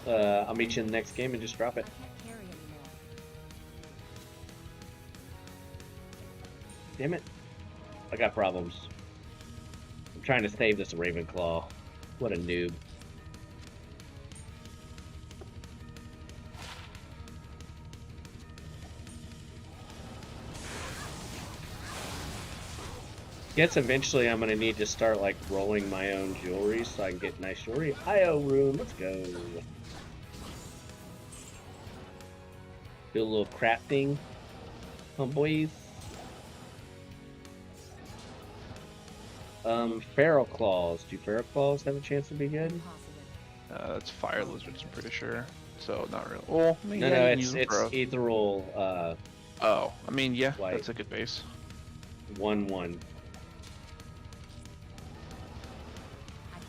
I'll meet you in the next game and just drop it.
Can't carry anymore.
Damn it. I got problems. I'm trying to save this Ravenclaw. What a noob. Guess eventually I'm gonna need to start like rolling my own jewelry so I can get nice jewelry. IO room, let's go. Do a little crafting, boys. Feral Claws. Do Feral Claws have a chance to be good?
Impossible.
That's fire lizards, I'm pretty sure. So not really. Well, I mean,
No,
yeah,
no,
you can
it's
use them for a-
ethereal.
Oh, I mean, yeah,
White.
that's a good base.
1/1.
I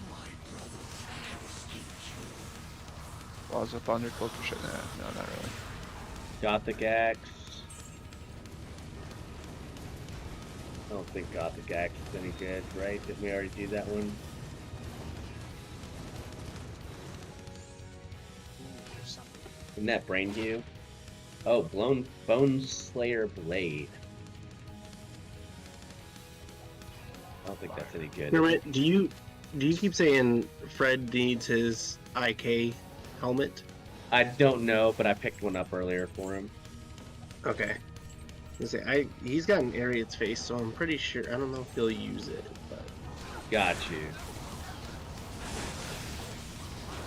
can
Laws of Thunder, cloak for shit. Nah, no, not really.
Gothic Axe. I don't think Gothic Axe is any good, right? Didn't we already do that one? Isn't that Brain Hue? Oh, Bone Slayer Blade. I don't think that's any good.
Kermit, do you keep saying Fred needs his IK helmet?
I don't know, but I picked one up earlier for him.
Okay. He's got an Ariad's face, so I'm pretty sure. I don't know if he'll use it, but
Got you.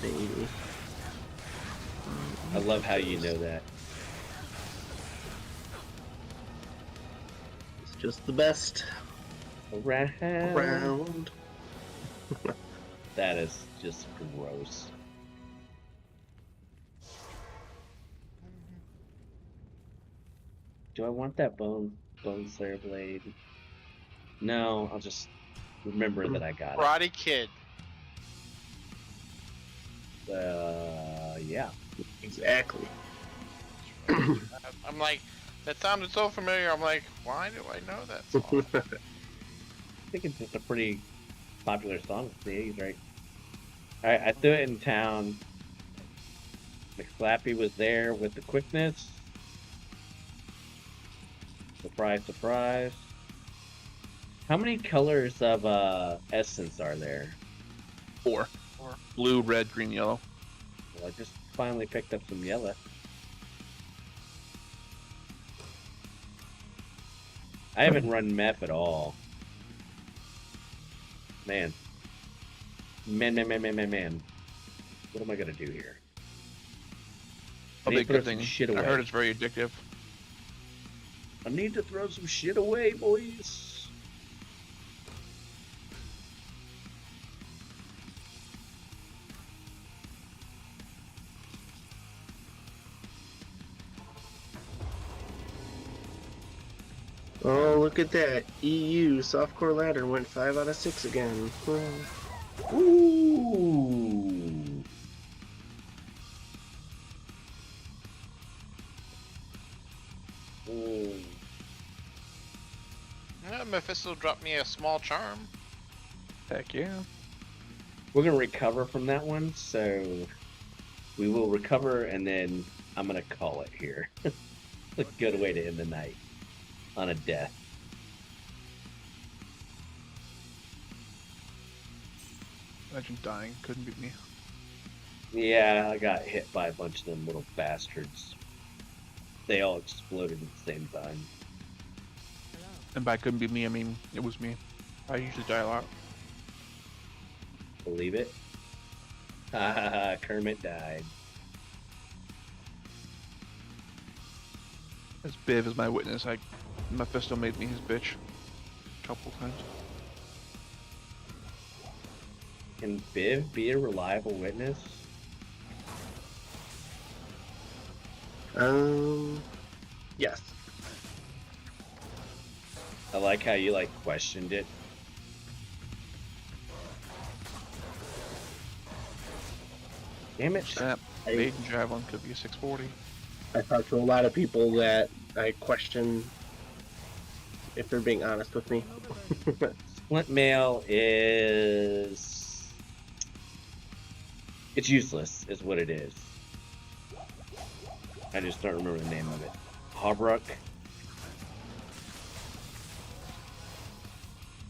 maybe.
I love how you know that.
It's just the best around.
That is just gross. Do I want that Bone Slayer Blade? No, I'll just remember that I got
Karate Kid.
it. Yeah.
Exactly.
I'm like, that sounded so familiar. I'm like, why do I know that song?
I think it's just a pretty popular song from the 80s, right? Alright, I threw it in town. McSlappy was there with the quickness. Surprise, surprise. How many colors of essence are there?
4. Blue, red, green, yellow.
Well, I just finally picked up some yellow. I haven't run meth at all. Man. Man. What am I gonna do here? I
Probably
need
a
to
good
throw some
thing.
shit away.
I heard it's very addictive.
I need to throw some shit away, boys.
Oh, look at that. EU softcore ladder went 5 out of 6 again.
Ooh. Ooh.
Yeah, Mephisto dropped me a small charm.
Heck yeah.
We're gonna recover from that one, so we will recover, and then I'm gonna call it here. A good way to end the night on a death.
Imagine dying. Couldn't beat me.
Yeah, I got hit by a bunch of them little bastards. They all exploded at the same time.
And by couldn't be me, I mean it was me. I usually die a lot.
Believe it? Ha ha ha, Kermit died.
As Biv is my witness, Mephisto made me his bitch a couple times.
Can Biv be a reliable witness?
Yes.
I like how you questioned it. Damn it.
Snap. Maiden Javelin could be a 640.
I talked to a lot of people that I question if they're being honest with me.
Splint mail is... It's useless, is what it is. I just don't remember the name of it. Harbrook?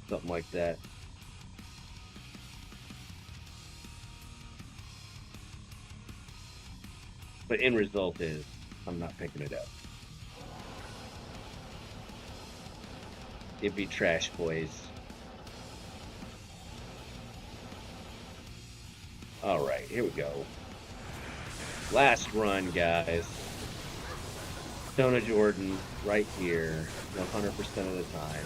Something like that. But end result is, I'm not picking it up. It'd be trash, boys. Alright, here we go. Last run, guys. Dona Jordan, right here, 100% of the time.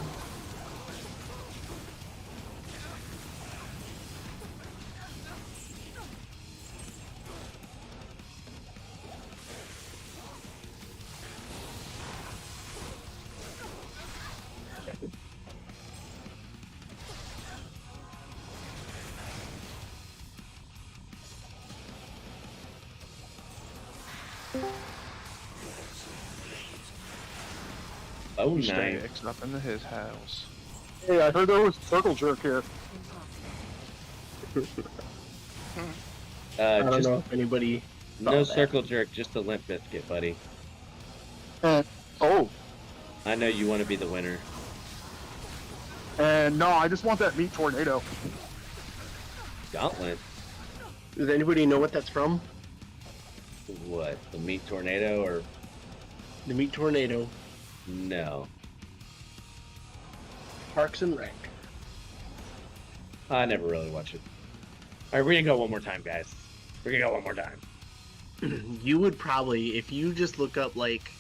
Oh, nice.
Staxxx up into his house.
Hey, I heard there was a circle jerk here.
I don't
Just
know if anybody
No circle jerk, just a limp biscuit, buddy.
Oh,
I know you want to be the winner.
and no, I just want that meat tornado.
Gauntlet.
Does anybody know what that's from?
What? The meat tornado or
The meat tornado.
no?
Parks and Rec.
I never really watched it. All right, we're gonna go one more time, guys. We're gonna go one more time.
You would probably, if you just look up like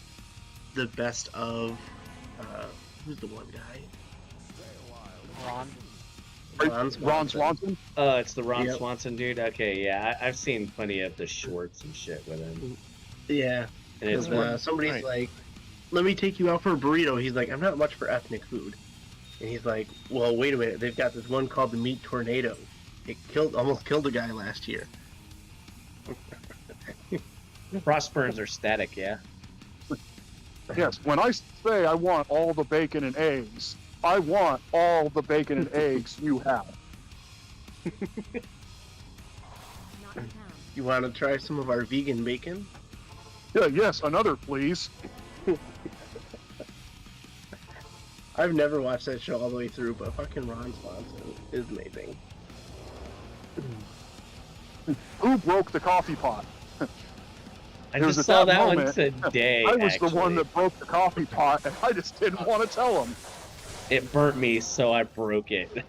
the best of, who's the one guy?
Ron Swanson.
Oh, it's the Ron
Yep.
Swanson dude. Okay, yeah, I've seen plenty of the shorts and shit with him.
Yeah.
And it's
Because somebody's like, let me take you out for a burrito. He's like, I'm not much for ethnic food. And he's like, well, wait a minute. They've got this one called the Meat Tornado. It almost killed a guy last year.
Frost burns are static, yeah.
Yes, when I say I want all the bacon and eggs, I want all the bacon and eggs you have.
Not in town.
You want to try some of our vegan bacon?
Yeah, yes, another please.
I've never watched that show all the way through, but fucking Ron Swanson is amazing.
Who broke the coffee pot?
I
It was
just
at
saw
that
that one
moment,
today.
I was the one
actually.
that broke the coffee pot, and I just didn't want to tell him.
It burnt me, so I broke it.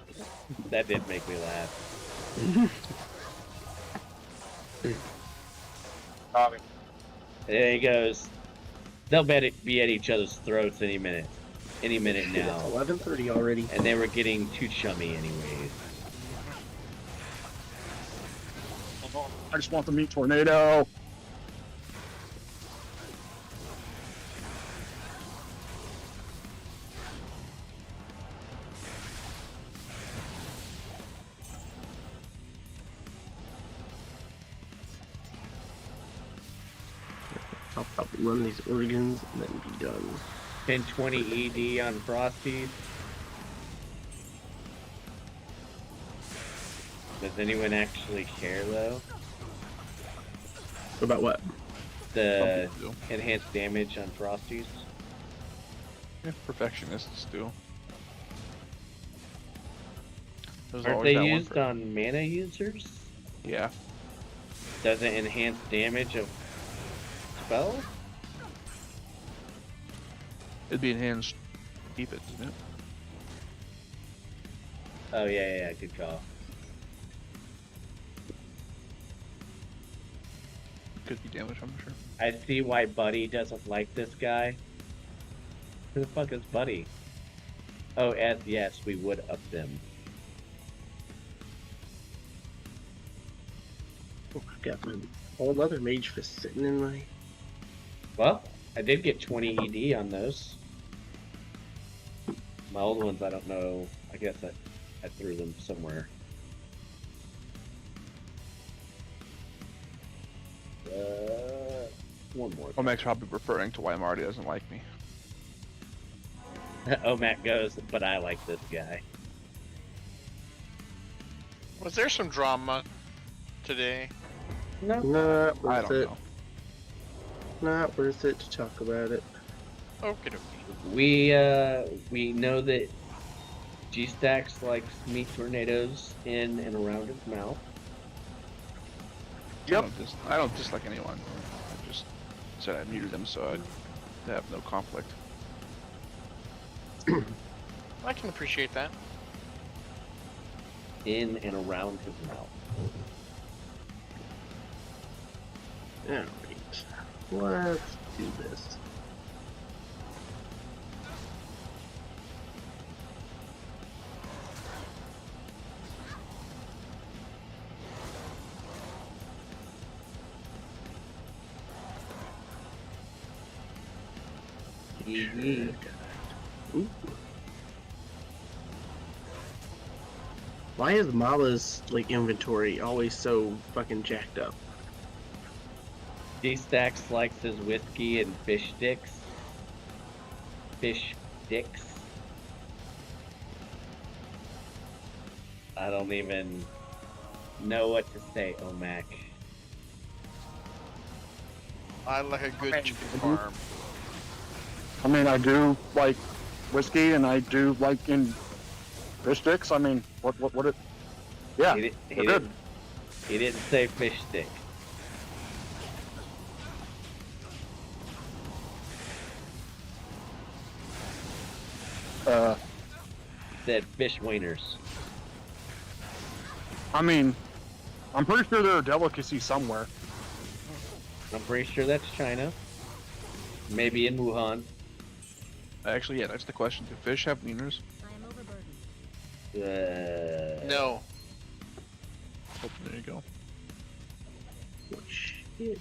That did make me laugh. There he goes. They'll be at each other's throats any minute. Any minute now.
It's 11:30 already.
And they were getting too chummy anyways.
I just want the meat tornado.
I'll probably run these organs and then be done.
1020 ED on Frosties. Does anyone actually care though?
About what?
The
Some people
enhanced damage on Frosties?
Yeah, perfectionists do. There's
Aren't
always
they
that one
used on mana users?
Yeah.
Does it enhance damage of spells?
It'd be enhanced. Keep it, isn't it?
Oh yeah, good call.
Could be damage, I'm sure.
I see why Buddy doesn't like this guy. Who the fuck is Buddy? Oh, yes, we would up them.
Oh, I've got my whole other mage fist sitting in my.
Well, I did get 20 ED on those. My old ones, I don't know. I guess I threw them somewhere. One more.
Omeg's probably referring to why Marty doesn't like me.
Matt goes, but I like this guy.
Was there some drama today?
Not
I
worth
don't
it.
know.
Not worth it to talk about it.
Okay, okay.
We know that G-Stax likes meat tornadoes in and around his mouth.
Yep.
I don't dislike anyone. I just said I muted them so I'd have no conflict.
I can appreciate that.
In and around his mouth.
Alright. Let's do this. Ooh. Why is Mala's like inventory always so fucking jacked up?
G-Stax likes his whiskey and fish sticks. Fish sticks. I don't even know what to say, Omac.
I like a good chicken farm.
I mean, I do like whiskey, and I do like in fish sticks. I mean, what it? Yeah,
He
they're good.
didn't say fish stick. He said fish wieners.
I mean, I'm pretty sure they're a delicacy somewhere.
I'm pretty sure that's China. Maybe in Wuhan.
Actually, yeah, that's the question. Do fish have wieners?
I am overburdened.
No.
Oh, there you go.
Shit.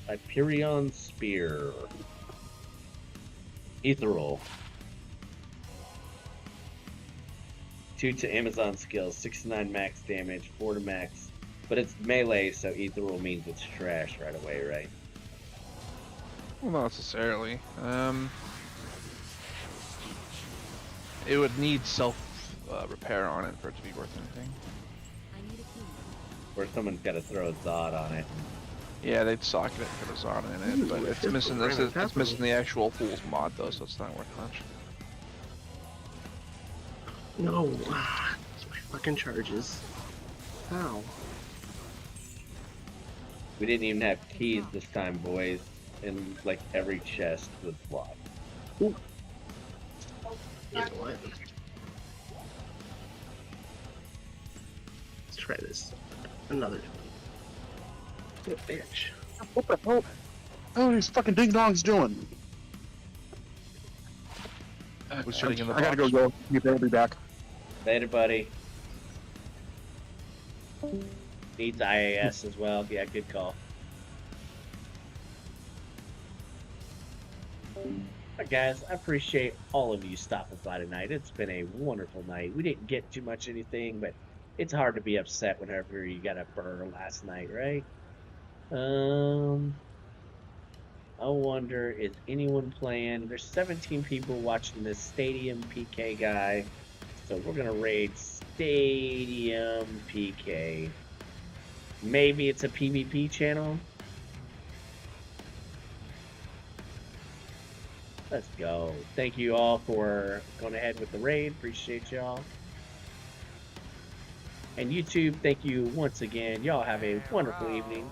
Hyperion Spear. Ethereal. 2 to Amazon skills, 6 to 9 max damage, 4 to max. But it's melee, so Ethereal means it's trash right away, right?
Well, not necessarily. It would need self repair on it for it to be worth anything.
I need a key.
Or someone's got to throw a Zod on it.
Yeah, they'd socket it for the Zod in it, but it's missing this. It's missing the actual Fool's mod though, so it's not worth much.
No, it's my fucking charges. How?
We didn't even have keys this time, boys. And like every chest was locked.
You know what? Let's try this. Another. Good bitch.
What the hell? What are these fucking ding dongs doing?
Who's sitting in the
I gotta
box?
go. I'll be back.
Later, buddy. Needs IAS as well. Yeah, good call. Alright, guys, I appreciate all of you stopping by tonight. It's been a wonderful night. We didn't get too much anything, but it's hard to be upset whenever you got a burr last night, right? I wonder, is anyone playing? There's 17 people watching this Stadium PK guy. So we're gonna raid Stadium PK. Maybe it's a PvP channel. Let's go. Thank you all for going ahead with the raid. Appreciate y'all. And YouTube, thank you once again. Y'all have a wonderful evening.